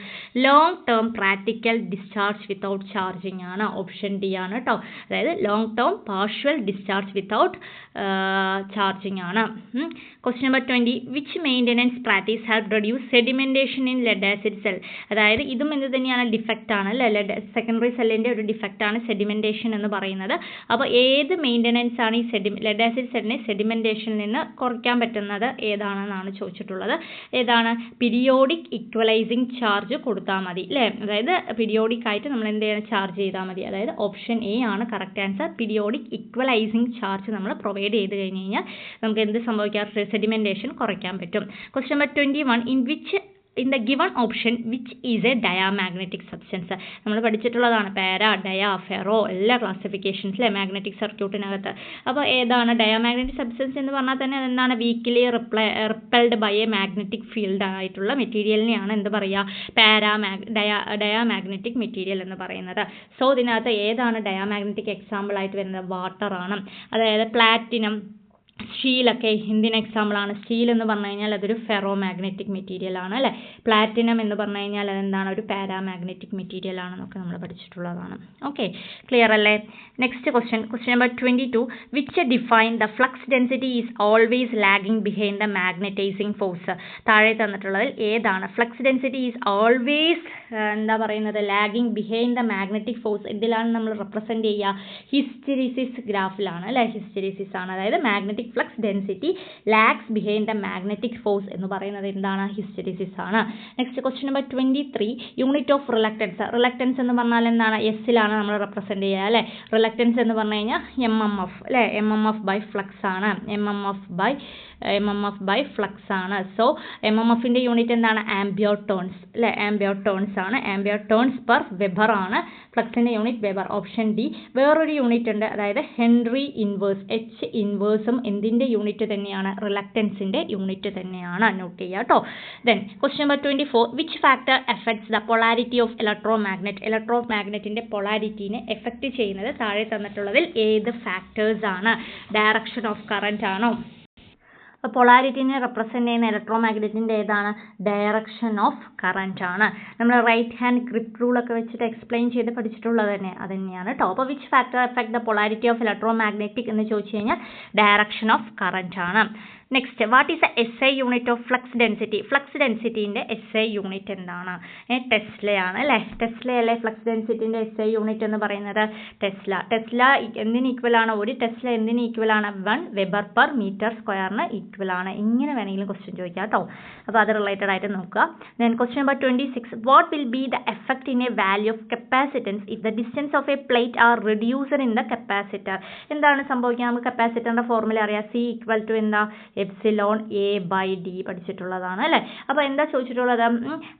long term practical discharge without charging ആണ്. ഓപ്ഷൻ ഡി ആണ് കേട്ടോ. അതായത് long term partial discharge without charging ആണ്. Question number 20 which maintenance practice have reduce sedimentation in lead acid cell. അതായത് ഇതും എന്ത് തന്നെയാണ്, ഡിഫക്റ്റ് ആണ് അല്ലേ, സെക്കൻഡറി സെല്ലിൻ്റെ ഒരു ഡിഫക്റ്റ് ആണ് സെഡിമെൻറ്റേഷൻ എന്ന് പറയുന്നത്. അപ്പോൾ ഏത് മെയിൻ്റനൻസ് ആണ് ഈ ലെഡ് ആസിഡ് സെല്ലിനെ സെഡിമെൻറ്റേഷനിൽ നിന്ന് കുറയ്ക്കാൻ പറ്റുന്നത് ഏതാണെന്നാണ് ചോദിച്ചിട്ടുള്ളത്. ഏതാണ്? പീരിയോഡിക് ഇക്വലൈസിങ് ചാർജ് കൊടുത്താൽ മതി അല്ലേ, അതായത് പീരിയോഡിക് ആയിട്ട് നമ്മൾ എന്ത് ചെയ്യണം, ചാർജ് ചെയ്താൽ മതി. അതായത് ഓപ്ഷൻ എ ആണ് correct answer. Periodic equalising charge നമ്മൾ പ്രൊവൈഡ് ചെയ്ത് കഴിഞ്ഞ് കഴിഞ്ഞാൽ നമുക്ക് എന്ത് സംഭവിക്കാം, സെഡിമെൻറ്റേഷൻ കുറയ്ക്കാൻ പറ്റും. Question number 21 in the given option which is a diamagnetic substance. നമ്മൾ പഠിച്ചിട്ടുള്ളതാണ് പാര, ഡയ, ഫെറോ എല്ലാ ക്ലാസിഫിക്കേഷൻസിലെ മാഗ്നറ്റിക് സർക്യൂട്ടിനകത്ത്. അപ്പോൾ ഏതാണ് ഡയാമാഗ്നറ്റിക് സബ്സ്റ്റൻസ് എന്ന് പറഞ്ഞാൽ തന്നെ അതെന്താണ്, weakly repelled by a magnetic field ആയിട്ടുള്ള മെറ്റീരിയലിനെയാണ് എന്ത് പറയുക, ഡയാമാഗ്നറ്റിക് മെറ്റീരിയൽ എന്ന് പറയുന്നത്. സോ ഇതിനകത്ത് ഏതാണ് ഡയാമാഗ്നറ്റിക് എക്സാമ്പിൾ ആയിട്ട് വരുന്നത്, വാട്ടർ ആണ്. അതായത് പ്ലാറ്റിനം, സ്റ്റീലൊക്കെ എന്തിന് എക്സാമ്പിളാണ്, സ്റ്റീൽ എന്ന് പറഞ്ഞു കഴിഞ്ഞാൽ അതൊരു ഫെറോ മാഗ്നറ്റിക് മെറ്റീരിയൽ ആണ് അല്ലേ. പ്ലാറ്റിനം എന്ന് പറഞ്ഞു കഴിഞ്ഞാൽ അതെന്താണ്, ഒരു പാരാമാഗ്നറ്റിക് മെറ്റീരിയൽ ആണെന്നൊക്കെ നമ്മൾ പഠിച്ചിട്ടുള്ളതാണ്. ഓക്കെ, ക്ലിയർ അല്ലേ. Next question number 22 which define the flux density is always lagging behind the magnetizing force. താഴെ തന്നിട്ടുള്ളതിൽ ഏതാണ് ഫ്ലക്സ് ഡെൻസിറ്റി ഈസ് ഓൾവേസ് എന്താ പറയുന്നത്, lagging behind the magnetic force. ഇതിലാണ് നമ്മൾ റെപ്രസെൻറ്റ് ചെയ്യുക, ഹിസ്റ്റെറിസിസ് ഗ്രാഫിലാണ് അല്ലേ, ഹിസ്റ്റെറിസിസ് ആണ്. അതായത് magnetic flux density lags behind the magnetic force എന്ന് പറയുന്നത് എന്താണ്, ഹിസ്റ്റെറിസിസ് ആണ്. Next question number 23 unit of reluctance. Reluctance എന്ന് പറഞ്ഞാൽ എന്താണ്, എസ്സിലാണ് നമ്മൾ റെപ്രസെൻറ്റ് ചെയ്യുക അല്ലേ. റിലക്റ്റൻസ് എന്ന് പറഞ്ഞു കഴിഞ്ഞാൽ MMF അല്ലേ, MMF ബൈ ഫ്ലക്സ് ആണ്, MMF ബൈ ഫ്ലക്സ് ആണ്. സോ MMFൻ്റെ യൂണിറ്റ് എന്താണ്, ആംബിയർ ടേൺസ് അല്ലേ, ആംബിയർ ടേൺസ് ആണ്, ആംബിയർ ടേൺസ് പെർ വെബർ ആണ്. ഫ്ലക്സിൻ്റെ യൂണിറ്റ് വെബർ. Option D. വേറൊരു യൂണിറ്റ് ഉണ്ട്, അതായത് ഹെൻറി ഇൻവേഴ്സ്, H ഇൻവേഴ്സും എന്തിൻ്റെ യൂണിറ്റ് തന്നെയാണ്, റിലക്റ്റൻസിൻ്റെ യൂണിറ്റ് തന്നെയാണ്. നോട്ട് ചെയ്യുക കേട്ടോ. Then question number 24 which factor effects the polarity of electromagnet. ഇലക്ട്രോമാഗ്നറ്റിൻ്റെ പൊളാരിറ്റീനെ എഫക്റ്റ് ചെയ്യുന്നത് താഴെ തന്നിട്ടുള്ളതിൽ ഏത് ഫാക്ടേഴ്സ് ആണ്, ഡയറക്ഷൻ ഓഫ് കറന്റ് ആണോ, പൊളാരിറ്റിനെ റെപ്രസെൻറ്റ് ചെയ്യുന്ന ഇലക്ട്രോമാഗ്നറ്റിൻ്റെ ഏതാണ്, ഡയറക്ഷൻ ഓഫ് കറന്റ് ആണ്. നമ്മൾ റൈറ്റ് ഹാൻഡ് ഗ്രിപ്പ് റൂളൊക്കെ വെച്ചിട്ട് എക്സ്പ്ലെയിൻ ചെയ്ത് പഠിച്ചിട്ടുള്ളത് തന്നെ അത് തന്നെയാണ് കേട്ടോ. അപ്പോൾ which factor effect the polarity of electromagnetic എന്ന് ചോദിച്ചു കഴിഞ്ഞാൽ ഡയറക്ഷൻ ഓഫ് കറന്റ് ആണ്. Next what is a SI unit of flux density. Flux ഡെൻസിറ്റീൻ്റെ SI യൂണിറ്റ് എന്താണ്, ടെസ്ലയാണ് അല്ലേ. ടെസ്ലയല്ലേ ഫ്ലക്സ് ഡെൻസിറ്റീൻ്റെ SI യൂണിറ്റ് എന്ന് പറയുന്നത്, ടെസ്ല എന്തിന് ഈക്വലാണ്, ഒരു ടെസ്ല എന്തിന് ഈക്വലാണ്, 1 വെബർ പെർ മീറ്റർ സ്ക്വയറിന് ഈക്വലാണ്. ഇങ്ങനെ വേണമെങ്കിലും ക്വസ്റ്റ്യൻ ചോദിക്കാം കേട്ടോ. അപ്പോൾ അത് റിലേറ്റഡ് ആയിട്ട് നോക്കുക. Then question number 26 what will be the effect in a value of capacitance if the distance of a plate are reduced in the capacitor. എന്താണ് സംഭവിക്കുക, നമുക്ക് കപ്പാസിറ്ററിൻ്റെ ഫോർമുല അറിയാം, C = എന്താ, എപ്സിലോൺ A/D പഠിച്ചിട്ടുള്ളതാണ് അല്ലേ. അപ്പോൾ എന്താ ചോദിച്ചിട്ടുള്ളത്,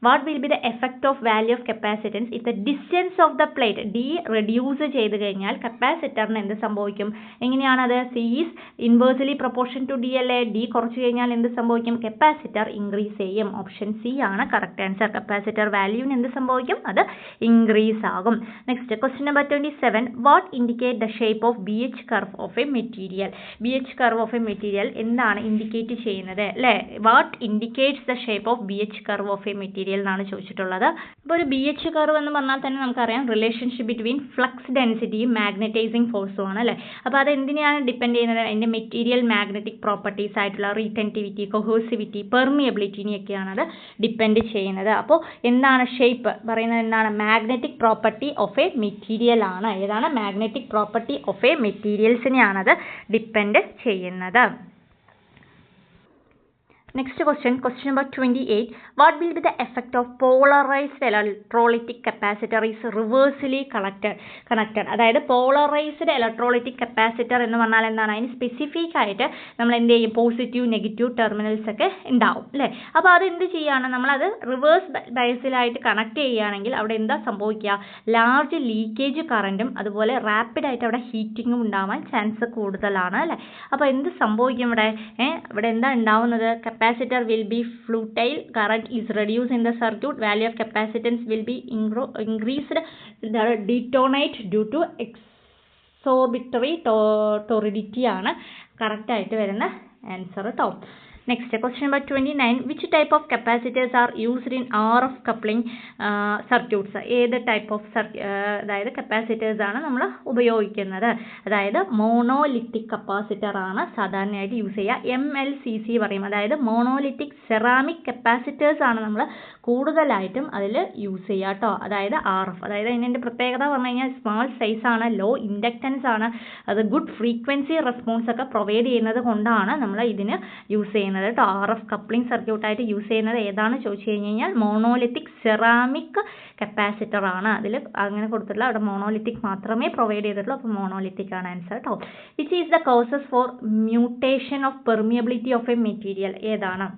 what will be the effect of value of capacitance if the distance of the plate D reduce ചെയ്ത് കഴിഞ്ഞാൽ കപ്പാസിറ്ററിന് എന്ത് സംഭവിക്കും, എങ്ങനെയാണത്, C is inversely proportion to D അല്ലേ. D കുറച്ച് കഴിഞ്ഞാൽ എന്ത് സംഭവിക്കും, കപ്പാസിറ്റർ ഇൻക്രീസ് ചെയ്യും. ഓപ്ഷൻ C ആണ് കറക്റ്റ് ആൻസർ. കപ്പാസിറ്റർ വാല്യൂവിന് എന്ത് സംഭവിക്കും, അത് ഇൻക്രീസ് ആകും. Next question number 27 what indicate the shape of BH curve of a material. BH curve of a material എന്താണ് ഇൻഡിക്കേറ്റ് ചെയ്യുന്നത് അല്ലേ, what indicates the shape of BH curve of a material എന്നാണ് ചോദിച്ചിട്ടുള്ളത്. അപ്പോൾ ഒരു BH കർവ് എന്ന് പറഞ്ഞാൽ തന്നെ നമുക്കറിയാം റിലേഷൻഷിപ്പ് ബിറ്റ്വീൻ ഫ്ലക്സ് ഡെൻസിറ്റിയും മാഗ്നറ്റൈസിങ് ഫോഴ്സും ആണ് അല്ലേ. അപ്പോൾ അത് എന്തിനെയാണ് ഡിപ്പെൻഡ് ചെയ്യുന്നത്, അതിൻ്റെ മെറ്റീരിയൽ മാഗ്നറ്റിക് പ്രോപ്പർട്ടീസ് ആയിട്ടുള്ള റീറ്റൻറ്റിവിറ്റി, കൊഹേഴ്സിവിറ്റി, പെർമിയബിലിറ്റിനെയൊക്കെയാണ് അത് ഡിപ്പെൻഡ് ചെയ്യുന്നത്. അപ്പോൾ എന്താണ് ഷേപ്പ് പറയുന്നത്, എന്താണ് magnetic property of a material ആണ്. ഏതാണ്, മാഗ്നറ്റിക് പ്രോപ്പർട്ടി ഓഫ് എ മെറ്റീരിയൽസിനെയാണത് ഡിപ്പെൻഡ് ചെയ്യുന്നത്. Next question number 28. What will be the effect of polarized electrolytic capacitor is reversely connected. അതായത് പോളറൈസ്ഡ് ഇലക്ട്രോലൈറ്റിക് കപ്പാസിറ്റർ എന്ന് പറഞ്ഞാൽ എന്താണ്, അതിന് സ്പെസിഫിക് ആയിട്ട് നമ്മൾ എന്ത് ചെയ്യും, പോസിറ്റീവ് നെഗറ്റീവ് ടെർമിനൽസ് ഒക്കെ ഉണ്ടാവും അല്ലേ. അപ്പോൾ അത് എന്ത് ചെയ്യുകയാണ്, നമ്മളത് റിവേഴ്സ് ബയസിലായിട്ട് കണക്ട് ചെയ്യുകയാണെങ്കിൽ അവിടെ എന്താ സംഭവിക്കുക, ലാർജ് ലീക്കേജ് കറൻറ്റും അതുപോലെ റാപ്പിഡായിട്ട് അവിടെ ഹീറ്റിങ്ങും ഉണ്ടാവാൻ ചാൻസ് കൂടുതലാണ് അല്ലേ. അപ്പോൾ എന്ത് സംഭവിക്കും ഇവിടെ എന്താ ഉണ്ടാവുന്നത്, capacitor will be futile, current is reduced in the circuit, value of capacitance will be increased, the detonate due to exorbitary torridity ആണ് കറക്റ്റ് ആയിട്ട് വരുന്ന ആൻസർ കേട്ടോ. Next question number 29, which type of capacitors R used in RF coupling circuits? ഏത് type of അതായത് capacitors ആണ് നമ്മൾ ഉപയോഗിക്കുന്നത്? അതായത് മോണോലിത്തിക് കപ്പാസിറ്റർ ആണ് സാധാരണയായിട്ട് യൂസ് ചെയ്യുക. MLCC പറയും, അതായത് മോണോലിത്തിക് സെറാമിക് കപ്പാസിറ്റേഴ്സ് ആണ് നമ്മൾ കൂടുതലായിട്ടും അതിൽ യൂസ് ചെയ്യുക കേട്ടോ. അതായത് RF, അതായത് അതിൻ്റെ പ്രത്യേകത പറഞ്ഞു കഴിഞ്ഞാൽ സ്മാൾ സൈസ് ആണ്, ലോ ഇൻഡക്റ്റൻസ് ആണ്, അത് ഗുഡ് ഫ്രീക്വൻസി റെസ്പോൺസ് ഒക്കെ പ്രൊവൈഡ് ചെയ്യുന്നത് കൊണ്ടാണ് നമ്മൾ ഇതിന് യൂസ് ചെയ്യുന്നത് കേട്ടോ. RF കപ്ലിംഗ് സർക്യൂട്ടായിട്ട് യൂസ് ചെയ്യുന്നത് ഏതാണ് ചോദിച്ചു കഴിഞ്ഞാൽ മോണോലിത്തിക് സെറാമിക് കപ്പാസിറ്റർ ആണ്. അതിൽ അങ്ങനെ കൊടുത്തിട്ടുള്ള അവിടെ മോണോലിത്തിക് മാത്രമേ പ്രൊവൈഡ് ചെയ്തിട്ടുള്ളൂ, അപ്പോൾ മോണോലിത്തിക് ആണ് ആൻസർ കേട്ടോ. Which is the causes for mutation of permeability of a material? ഏതാണ്?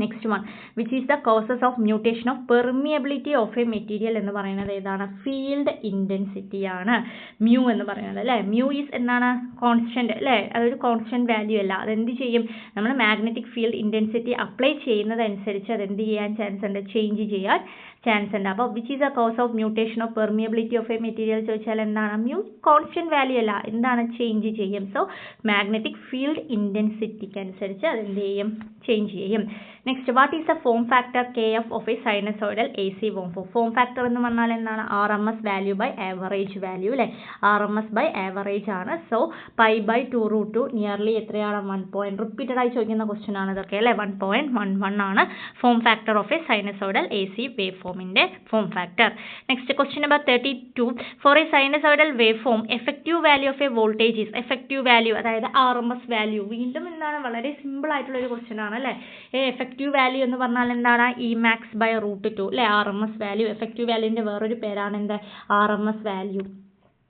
Next one, which is the causes of mutation of permeability of a material എന്ന് പറയുന്നത് ഏതാണ്? ഫീൽഡ് ഇൻറ്റൻസിറ്റി ആണ് മ്യൂ എന്ന് പറയുന്നത് അല്ലേ. മ്യൂ ഈസ് എന്താണ്? കോൺസ്റ്റന്റ് അല്ലേ, അതൊരു കോൺസ്റ്റന്റ് വാല്യൂ അല്ല. അതെന്ത് ചെയ്യും? നമ്മൾ മാഗ്നറ്റിക് ഫീൽഡ് ഇൻറ്റൻസിറ്റി അപ്ലൈ ചെയ്യുന്നതനുസരിച്ച് അതെന്ത് ചെയ്യാൻ ചാൻസ് ഉണ്ട്? ചേഞ്ച് ചെയ്യാൻ ചാൻസ് ഉണ്ട്. അപ്പോൾ which is the cause of mutation of permeability of a material ചോദിച്ചാൽ എന്താണ്? മ്യൂ കോൺസ്റ്റന്റ് വാല്യൂ അല്ല, എന്താണ്? ചേഞ്ച് ചെയ്യും. സോ മാഗ്നറ്റിക് ഫീൽഡ് ഇൻറ്റൻസിറ്റിക്ക് അനുസരിച്ച് അതെന്ത് ചെയ്യും? ചേഞ്ച് ചെയ്യും. Next, what is the form factor KF of a sinusoidal AC waveform? Form factor എന്ന് പറഞ്ഞാൽ എന്താണ്? RMS value by average value അല്ലേ. RMS ബൈ ആവറേജ് ആണ്. സോ π/2√2 നിയർലി എത്രയാണ്? 1. റിപ്പീറ്റഡ് ആയി ചോദിക്കുന്ന ക്വസ്റ്റ്യൻ ആണ് ഇതൊക്കെ അല്ലേ. 1.11 ആണ് form factor of a sinusoidal AC wave ഫോമിൻ്റെ form factor. Next question number 32, for a sinusoidal wave form effective value of a voltage is? Effective value അതായത് RMS വാല്യൂ. വീണ്ടും എന്താണ്? വളരെ സിമ്പിൾ ആയിട്ടുള്ള ഒരു ക്വസ്റ്റ്യൻ ആണ് അല്ലേ. എഫക്റ്റീവ് വാല്യൂ എന്ന് പറഞ്ഞാൽ എന്താണ്? Emax/√2 അല്ലേ. RMS വാല്യൂ, എഫക്റ്റീവ് വാല്യൂവിൻ്റെ വേറൊരു പേരാണ് എന്ത്? RMS value.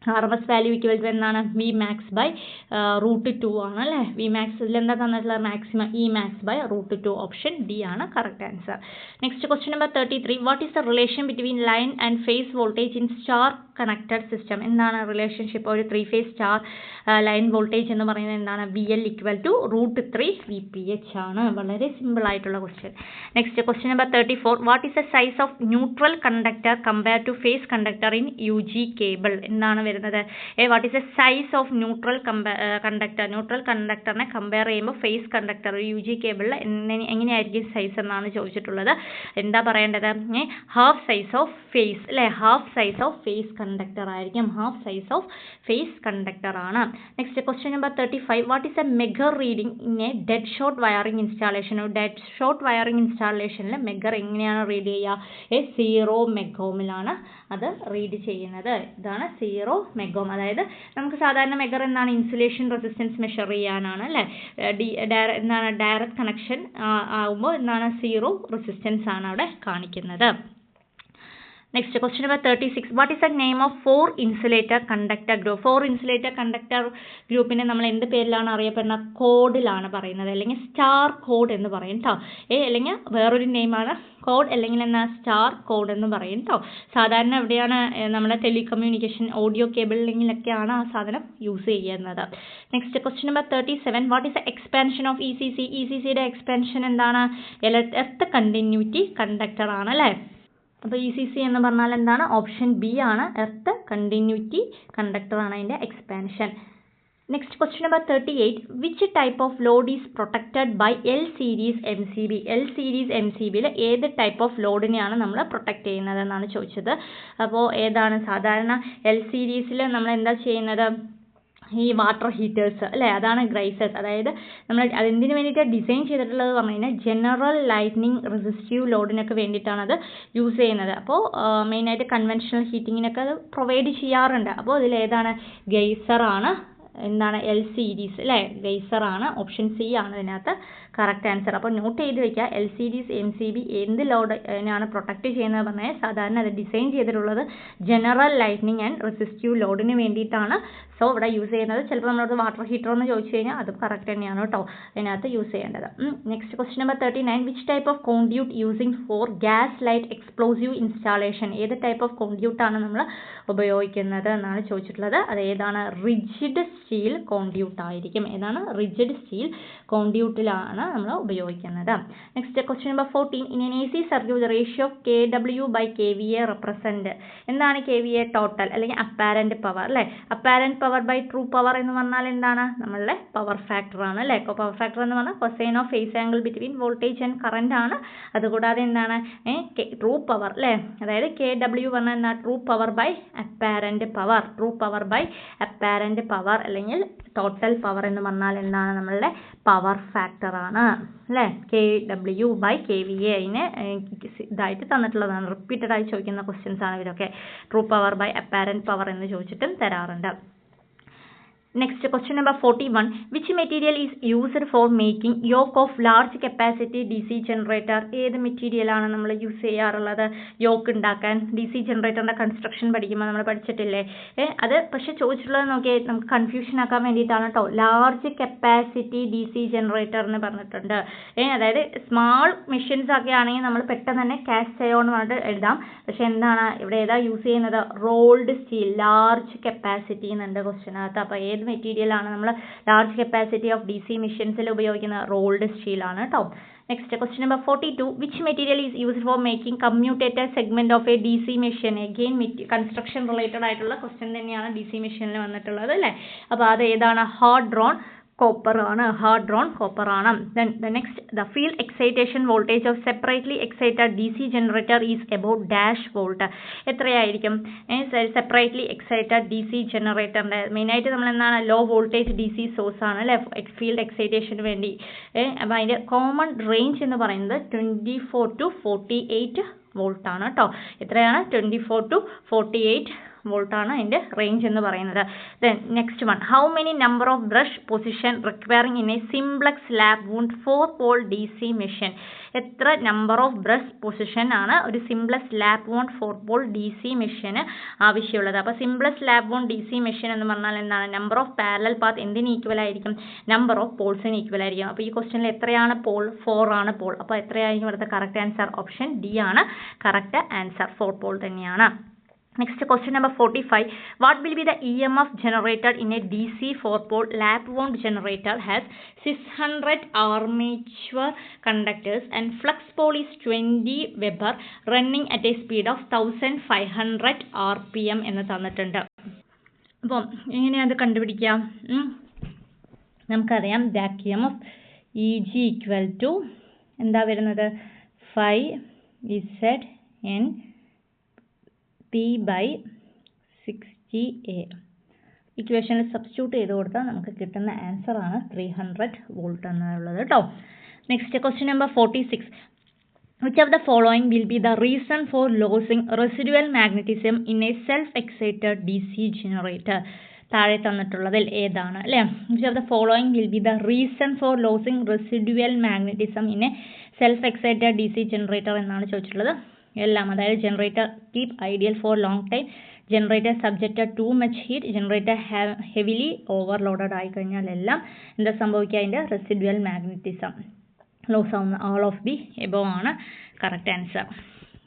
RMS value equal to എന്താണ്? Vmax/√2 ആണ് അല്ലേ. Vmax ഇതിലെന്താ തന്നിട്ടുള്ള? Maximum Emax/√2. ഓപ്ഷൻ ഡി ആണ് correct answer. Next question number 33, what is the relation between line and phase voltage in star connected system? എന്താണ് റിലേഷൻഷിപ്പ്? ഒരു 3-phase star line voltage എന്ന് പറയുന്നത് എന്താണ്? VL = √3 VPH ആണ്. വളരെ സിമ്പിൾ ആയിട്ടുള്ള question. Next question number 34, what is the size of neutral conductor compare to phase conductor in UG cable? എന്താണ് വരുന്നത്? What is the size of neutral conductor? Neutral കണ്ടക്ടറിനെ compare ചെയ്യുമ്പോൾ ഫേസ് കണ്ടക്ടർ UG കേബിളിൽ എങ്ങനെയായിരിക്കും size എന്നാണ് ചോദിച്ചിട്ടുള്ളത്. എന്താ പറയേണ്ടത്? ഹാഫ് സൈസ് ഓഫ് ഫേസ് അല്ലേ. Half size of phase conductor ആയിരിക്കും. Half size of phase conductor ആണ്. Next question number 35, what is A megger reading in a dead short wiring installation? Dead short wiring ഇൻസ്റ്റാളേഷനിൽ megger എങ്ങനെയാണ് read ചെയ്യുക? 0 മെഗോമിലാണ് അത് read ചെയ്യുന്നത്. ഇതാണ് 0 മെഗോം. അതായത് നമുക്ക് സാധാരണ മെഗർ എന്താണ്? ഇൻസുലേഷൻ റെസിസ്റ്റൻസ് മെഷർ ചെയ്യാനാണ് അല്ലേ. എന്താണ്? ഡയറക്റ്റ് കണക്ഷൻ ആകുമ്പോൾ എന്താണ്? 0 റെസിസ്റ്റൻസ് ആണ് അവിടെ കാണിക്കുന്നത്. Next question number 36, what is the name of 4 insulator conductor group? 4 insulator conductor ഗ്രൂപ്പിനെ നമ്മൾ എന്ത് പേരിലാണ് അറിയപ്പെടുന്നത്? കോഡിലാണ് പറയുന്നത്, അല്ലെങ്കിൽ സ്റ്റാർ കോഡ് എന്ന് പറയും കേട്ടോ. അല്ലെങ്കിൽ വേറൊരു നെയിമാണ് കോഡ്, അല്ലെങ്കിൽ എന്നാ സ്റ്റാർ കോഡ് എന്ന് പറയും കേട്ടോ. സാധാരണ എവിടെയാണ്? നമ്മുടെ ടെലികമ്മ്യൂണിക്കേഷൻ ഓഡിയോ കേബിളിങ്ങിലൊക്കെയാണ് ആ സാധനം യൂസ് ചെയ്യുന്നത്. Next question number 37, what is the expansion of ECC? ECCയുടെ എക്സ്പാൻഷൻ എന്താണ്? എർത്ത് കണ്ടിന്യൂറ്റി കണ്ടക്ടർ ആണ് അല്ലേ. അപ്പോൾ ECC എന്ന് പറഞ്ഞാൽ എന്താണ്? ഓപ്ഷൻ ബി ആണ്. എർത്ത് കണ്ടിന്യൂറ്റി കണ്ടക്ടർ ആണ് അതിൻ്റെ expansion. Next question number 38, which type of load is protected by L series MCB? L series MCBയിൽ ഏത് ടൈപ്പ് ഓഫ് ലോഡിനെയാണ് നമ്മൾ പ്രൊട്ടക്റ്റ് ചെയ്യുന്നത് എന്നാണ് ചോദിച്ചത്. അപ്പോൾ ഏതാണ്? സാധാരണ L സീരീസിൽ നമ്മൾ എന്താ ചെയ്യുന്നത്? ഈ വാട്ടർ ഹീറ്റേഴ്സ് അല്ലേ, അതാണ് ഗ്രൈസേഴ്സ്. അതായത് നമ്മൾ അതെന്തിനു വേണ്ടിയിട്ട് ഡിസൈൻ ചെയ്തിട്ടുള്ളത് പറഞ്ഞു കഴിഞ്ഞാൽ ജനറൽ ലൈറ്റ്നിങ് റെസിസ്റ്റീവ് ലോഡിനൊക്കെ വേണ്ടിയിട്ടാണ് അത് യൂസ് ചെയ്യുന്നത്. അപ്പോൾ മെയിനായിട്ട് കൺവെൻഷണൽ ഹീറ്റിങ്ങിനൊക്കെ അത് പ്രൊവൈഡ് ചെയ്യാറുണ്ട്. അപ്പോൾ അതിലേതാണ്? ഗെയ്സറാണ്. എന്താണ്? L സീരീസ് അല്ലേ, ഗെയ്സറാണ്. ഓപ്ഷൻ സി ആണ് ഇതിനകത്ത് കറക്റ്റ് ആൻസർ. അപ്പോൾ നോട്ട് ചെയ്ത് വയ്ക്കുക. L സീരീസ് MCB എന്ത് ലോഡിനാണ് പ്രൊട്ടക്റ്റ് ചെയ്യുന്നത് പറഞ്ഞാൽ സാധാരണ അത് ഡിസൈൻ ചെയ്തിട്ടുള്ളത് ജനറൽ ലൈറ്റ്നിങ് ആൻഡ് റെസിസ്റ്റീവ് ലോഡിന് വേണ്ടിയിട്ടാണ്. സോ ഇവിടെ യൂസ് ചെയ്യുന്നത് ചിലപ്പോൾ നമ്മളത് വാട്ടർ ഹീറ്റർ എന്ന് ചോദിച്ചു കഴിഞ്ഞാൽ അതും കറക്റ്റ് തന്നെയാണ് കേട്ടോ അതിനകത്ത് യൂസ് ചെയ്യേണ്ടത്. Next question number 39, which type of conduit using four gas light explosive installation? ഏത് ടൈപ്പ് ഓഫ് കോൺഡ്യൂട്ടാണ് നമ്മൾ ഉപയോഗിക്കുന്നത് എന്നാണ് ചോദിച്ചിട്ടുള്ളത്. അത് ഏതാണ്? റിജിഡ് സ്റ്റീൽ കോൺഡ്യൂട്ട് ആയിരിക്കും. ഏതാണ്? റിജിഡ് സ്റ്റീൽ കോണ്ടിയൂട്ടിലാണ് നമ്മൾ ഉപയോഗിക്കുന്നത്. Next question number 14. In an AC circuit the ratio of kW/kVA represent. എന്താണ് kVA? ടോട്ടൽ അല്ലെങ്കിൽ അപ്പാരൻറ്റ് പവർ അല്ലേ. Apparent power by true power എന്ന് പറഞ്ഞാൽ എന്താണ്? നമ്മളുടെ പവർ ഫാക്ടർ ആണ് അല്ലേ. പവർ ഫാക്ടർ എന്ന് പറഞ്ഞാൽ cosine of phase angle between voltage and current ആണ്. അതുകൂടാതെ എന്താണ് ട്രൂ പവർ അല്ലേ. അതായത് kW പറഞ്ഞാൽ എന്താ? True power by apparent power. True power by apparent power അല്ലെങ്കിൽ ടോട്ടൽ പവർ എന്ന് പറഞ്ഞാൽ എന്താണ്? നമ്മളുടെ പവർ ഫാക്ടർ ആണ് അല്ലേ. kW/kVA അതിന് ഇതായിട്ട് തന്നിട്ടുള്ളതാണ്. റിപ്പീറ്റഡ് ആയി ചോദിക്കുന്ന ക്വസ്റ്റ്യൻസ് ആണ് ഇവരൊക്കെ. True power by apparent power എന്ന് ചോദിച്ചിട്ടും തരാറുണ്ട്. Next, question number 41. Which material is used for making yoke of large capacity DC generator? ഏത് മെറ്റീരിയൽ ആണ് നമ്മൾ യൂസ് ചെയ്യാറുള്ളത് യോക്ക് ഉണ്ടാക്കാൻ? DC ജനറേറ്ററിന്റെ കൺസ്ട്രക്ഷൻ പഠിക്കുമ്പോൾ നമ്മൾ പഠിച്ചിട്ടില്ലേ? അത് പക്ഷെ ചോദിച്ചിട്ടുള്ളത് നോക്കിയാൽ നമുക്ക് കൺഫ്യൂഷൻ ആക്കാൻ വേണ്ടിയിട്ടാണ് കേട്ടോ. ലാർജ് കപ്പാസിറ്റി DC ജനറേറ്റർ എന്ന് പറഞ്ഞിട്ടുണ്ട്. അതായത് സ്മാൾ മെഷീൻസ് ഒക്കെ ആണെങ്കിൽ നമ്മൾ പെട്ടെന്ന് തന്നെ കാസ്റ്റ് അയോൺ പറഞ്ഞിട്ട് എഴുതാം. പക്ഷെ എന്താണ് ഇവിടെ ഏതാ യൂസ് ചെയ്യുന്നത്? Rolled steel. ലാർജ് കപ്പാസിറ്റി എന്നുണ്ട് ക്വസ്റ്റ്യനകത്ത്. അപ്പോൾ ഏത് മെറ്റീരിയൽ ആണ് നമ്മൾ ലാർജ് കപ്പാസിറ്റി ഓഫ് DC മെഷീൻസിൽ ഉപയോഗിക്കുന്ന? റോൾഡ് സ്റ്റീൽ ആണ് കേട്ടോ. Next question number 42. Which material is used for making commutator segment of A DC machine? Again construction related ആയിട്ടുള്ള ക്വസ്റ്റ്യൻ തന്നെയാണ് DC മെഷീനിൽ വന്നിട്ടുള്ളത് അല്ലേ. അപ്പോൾ അത് ഏതാണ്? ഹാർഡ് ഡ്രോൺ കോപ്പർ ആണ്. ഹാർഡ് ഡ്രോൺ കോപ്പർ ആണ്. Then the next, the field excitation voltage of separately excited DC generator is about dash volt. എത്രയായിരിക്കും സെപ്പറേറ്റ്ലി എക്സൈറ്റഡ് DC ജനറേറ്ററിൻ്റെ? മെയിനായിട്ട് നമ്മൾ എന്താണ്? ലോ വോൾട്ടേജ് DC സോഴ്സ് ആണ് അല്ലേ ഫീൽഡ് എക്സൈറ്റേഷന് വേണ്ടി. അപ്പോൾ അതിൻ്റെ കോമൺ റേഞ്ച് എന്ന് പറയുന്നത് 24 to 48 വോൾട്ട് ആണ് കേട്ടോ. എത്രയാണ്? 24 to 48 വോൾട്ട് ആണ് അതിൻ്റെ റേഞ്ച് എന്ന് പറയുന്നത്. Then next one. How many number of brush position requiring in a simplex lap wound 4-pole DC machine? എത്ര നമ്പർ ഓഫ് ബ്രഷ് പൊസിഷൻ ആണ് ഒരു simplex lap wound 4-pole DC മെഷീന് ആവശ്യമുള്ളത്? അപ്പോൾ simplex lap wound DC machine എന്ന് പറഞ്ഞാൽ എന്താണ്? Number of parallel path എന്തിന് ഈക്വൽ ആയിരിക്കും? നമ്പർ ഓഫ് പോൾസിന് ഈക്വൽ ആയിരിക്കും. അപ്പോൾ ഈ ക്വസ്റ്റ്യനിൽ എത്രയാണ് പോൾ? 4 ആണ് പോൾ. അപ്പോൾ എത്രയായിരിക്കും ഇവിടുത്തെ കറക്റ്റ് ആൻസർ? ഓപ്ഷൻ ഡി ആണ് കറക്റ്റ് ആൻസർ. 4 പോൾ തന്നെയാണ്. Next, question number 45. What will be the EMF generated in a DC 4-pole lap wound generator? Has 600 armature conductors and flux pole is 20 Weber, running at a speed of 1500 RPM എന്ന് തന്നിട്ടുണ്ട്. അപ്പം എങ്ങനെയാണ് അത് കണ്ടുപിടിക്കാം? നമുക്കറിയാം back EMF EG equal to എന്താ വരുന്നത്? 5ZN P/60A. ഇക്വേഷനിൽ സബ്സ്റ്റിറ്റ്യൂട്ട് ചെയ്ത് കൊടുത്താൽ നമുക്ക് കിട്ടുന്ന ആൻസർ ആണ് 300 വോൾട്ട് എന്നുള്ളത് കേട്ടോ. Next question number 46. Which of the following will be the reason for losing residual magnetism in a self-excited DC generator? താഴെ തന്നിട്ടുള്ളതിൽ ഏതാണ് അല്ലേ? Which of the following will be the reason for losing residual magnetism in a self-excited DC generator എന്നാണ് ചോദിച്ചിട്ടുള്ളത്. എല്ലാം അതായത് generator keep ideal for long time, generator subjected too much heat, generator heavily overloaded ആയി കഴിഞ്ഞാൽ എല്ലാം എന്താ സംഭവിക്കുക? അതിൻ്റെ റെസിഡ്യുവൽ മാഗ്നറ്റിസം ലോസ് ആവുന്ന. ഓൾ ഓഫ് ദി എബോവ് ആണ് correct answer.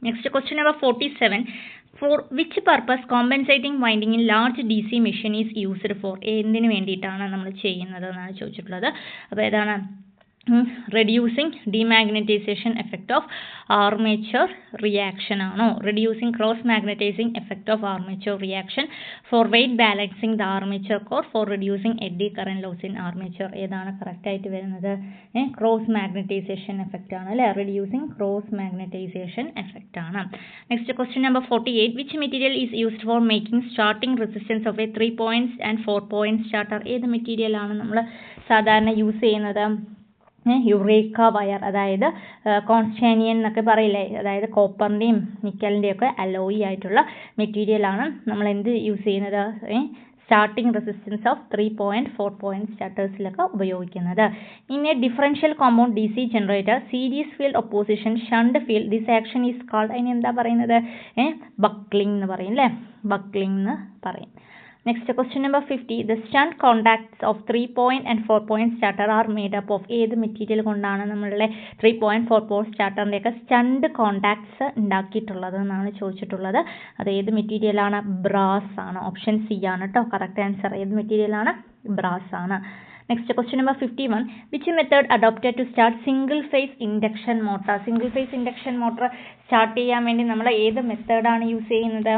Next question number 47. For which purpose compensating winding in large DC machine is used for? എന്തിനു വേണ്ടിയിട്ടാണ് നമ്മൾ ചെയ്യുന്നത് എന്നാണ് ചോദിച്ചിട്ടുള്ളത്. അപ്പോൾ ഏതാണ്? reducing demagnetization effect of armature reaction ആണോ? reducing cross magnetizing effect of armature reaction, for weight balancing the armature core, for reducing eddy current loss in armature. ഏതാണ് കറക്റ്റ് ആയിട്ട് വരുന്നത്? cross magnetization effect ആണ് അല്ലേ? reducing cross magnetization effect ആണ്. Next question number 48. which material is used for making starting resistance of a 3 points and 4 points starter? ഏത് material ആണ് നമ്മൾ സാധാരണ യൂസ് ചെയ്യുന്നത്? യുറേക്ക വയർ, അതായത് കോൺസ്റ്റാനിയൻ എന്നൊക്കെ പറയില്ലേ, അതായത് കോപ്പറിൻ്റെയും നിക്കലിൻ്റെയും ഒക്കെ അലോയി ആയിട്ടുള്ള മെറ്റീരിയലാണ് നമ്മൾ എന്ത് യൂസ് ചെയ്യുന്നത്? Starting resistance of 3 point 4 point സ്റ്റാർട്ടേഴ്സിലൊക്കെ ഉപയോഗിക്കുന്നത്. In a differential compound DC generator series field opposition shunt field this action is called. അതിന് എന്താ പറയുന്നത്? ബക്ലിംഗ് എന്ന് പറയും അല്ലേ? ബക്ലിംഗ് എന്ന് പറയും. Next question number 50. The shunt contacts of 3 point and 4 point starter are made up of. ഏത് material കൊണ്ടാണ് നമ്മളുടെ 3 point 4 point സ്റ്റാർട്ടറിൻ്റെയൊക്കെ സ്റ്റണ്ട് കോണ്ടാക്ട്സ് ഉണ്ടാക്കിയിട്ടുള്ളത് എന്നാണ് ചോദിച്ചിട്ടുള്ളത്. അത് ഏത് മെറ്റീരിയലാണ്? ബ്രാസ് ആണ്. ഓപ്ഷൻ സി ആണ് കേട്ടോ കറക്റ്റ് ആൻസർ. ഏത് മെറ്റീരിയലാണ്? ബ്രാസ് ആണ്. Next question number 51. Which method adopted to start single phase induction motor? Single phase induction motor start ചെയ്യാൻ വേണ്ടി നമ്മൾ ഏത് മെത്തേഡാണ് യൂസ് ചെയ്യുന്നത്?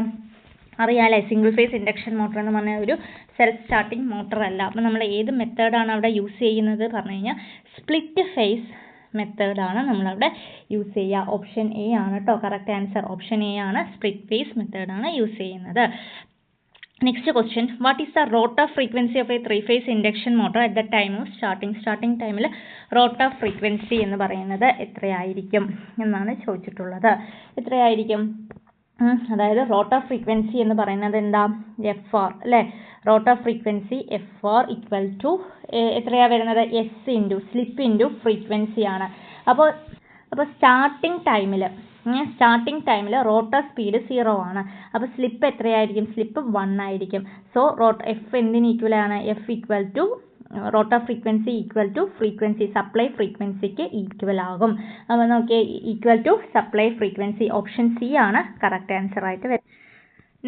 അറിയാമല്ലേ, സിംഗിൾ ഫേസ് ഇൻഡക്ഷൻ മോട്ടർ എന്ന് പറഞ്ഞാൽ ഒരു സെൽഫ് സ്റ്റാർട്ടിംഗ് മോട്ടർ അല്ല. അപ്പോൾ നമ്മൾ ഏത് മെത്തേഡാണ് അവിടെ യൂസ് ചെയ്യുന്നത് പറഞ്ഞു കഴിഞ്ഞാൽ സ്പ്ലിറ്റ് ഫേസ് മെത്തേഡാണ് നമ്മളവിടെ യൂസ് ചെയ്യുക. ഓപ്ഷൻ എ ആണ് കേട്ടോ കറക്റ്റ് ആൻസർ. ഓപ്ഷൻ എ ആണ്, സ്പ്ലിറ്റ് ഫേസ് മെത്തേഡാണ് യൂസ് ചെയ്യുന്നത്. Next question. What is the rotor frequency of a 3-phase induction motor at the time of starting ടൈമിൽ റോട്ടർ ഫ്രീക്വൻസി എന്ന് പറയുന്നത് എത്രയായിരിക്കും എന്നാണ് ചോദിച്ചിട്ടുള്ളത്. എത്രയായിരിക്കും? അതായത് റോട്ടർ ഫ്രീക്വൻസി എന്ന് പറയുന്നത് എന്താ? എഫ് ആർ അല്ലേ. Rotor frequency F R equal to എത്രയാണ് വരുന്നത്? S into slip into frequency ആണ്. അപ്പോൾ സ്റ്റാർട്ടിംഗ് ടൈമിൽ റോട്ടർ സ്പീഡ് 0 ആണ്. അപ്പോൾ സ്ലിപ്പ് എത്രയായിരിക്കും? സ്ലിപ്പ് 1 ആയിരിക്കും. സോ എഫ് എന്തിന് ഈക്വൽ ആണ്? F equal to rotor frequency equal to frequency, supply ഫ്രീക്വൻസിക്ക് ഈക്വൽ ആകും. അപ്പോൾ നോക്കിയേ, equal to supply frequency. Option C ആണ് കറക്റ്റ് ആൻസർ ആയിട്ട് വരുന്നത്.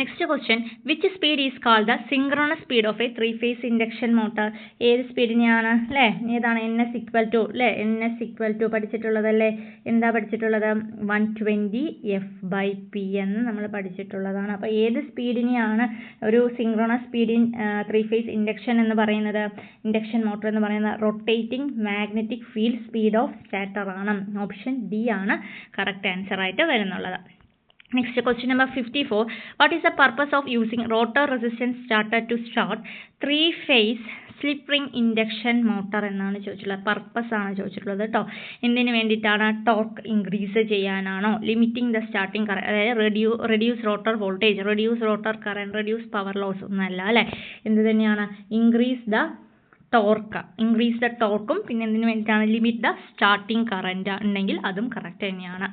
Next question. Which speed is called the synchronous speed of a 3-phase induction motor? ഏത് സ്പീഡിനെയാണ് അല്ലേ? ഏതാണ്? എൻ എസ് ഈക്വൽ ടു അല്ലേ? എൻ എസ് ഈക്വൽ ടു പഠിച്ചിട്ടുള്ളതല്ലേ? എന്താ പഠിച്ചിട്ടുള്ളത്? 120 F/P എന്ന് നമ്മൾ പഠിച്ചിട്ടുള്ളതാണ്. അപ്പോൾ ഏത് സ്പീഡിനെയാണ് ഒരു synchronous speed in 3-phase induction എന്ന് പറയുന്നത്? ഇൻഡക്ഷൻ മോട്ടർ എന്ന് പറയുന്നത് rotating magnetic field speed of starter ആണ്. ഓപ്ഷൻ ഡി ആണ് കറക്റ്റ് ആൻസർ ആയിട്ട് വരുന്നുള്ളത്. Next question number 54. What is the purpose of using rotor resistance starter to start 3-phase slip ring induction motor എന്നാണ് ചോദിച്ചിട്ടുള്ളത്. Purpose ആണ് ചോദിച്ചിട്ടുള്ളത് കേട്ടോ. എന്തിനു വേണ്ടിയിട്ടാണ്? ടോർക്ക് ഇൻക്രീസ് ചെയ്യാനാണോ? ലിമിറ്റിംഗ് ദ സ്റ്റാർട്ടിംഗ് കറന്റ്, അതായത് reduce rotor voltage, reduce rotor current, reduce power loss ഒന്നല്ല അല്ലേ. എന്ത് തന്നെയാണ്? ഇൻക്രീസ് ദ ടോർക്കും പിന്നെ എന്തിനു വേണ്ടിയിട്ടാണ്? ലിമിറ്റ് ദ സ്റ്റാർട്ടിംഗ് കറന്റ് ഉണ്ടെങ്കിൽ അതും കറക്റ്റ് തന്നെയാണ്.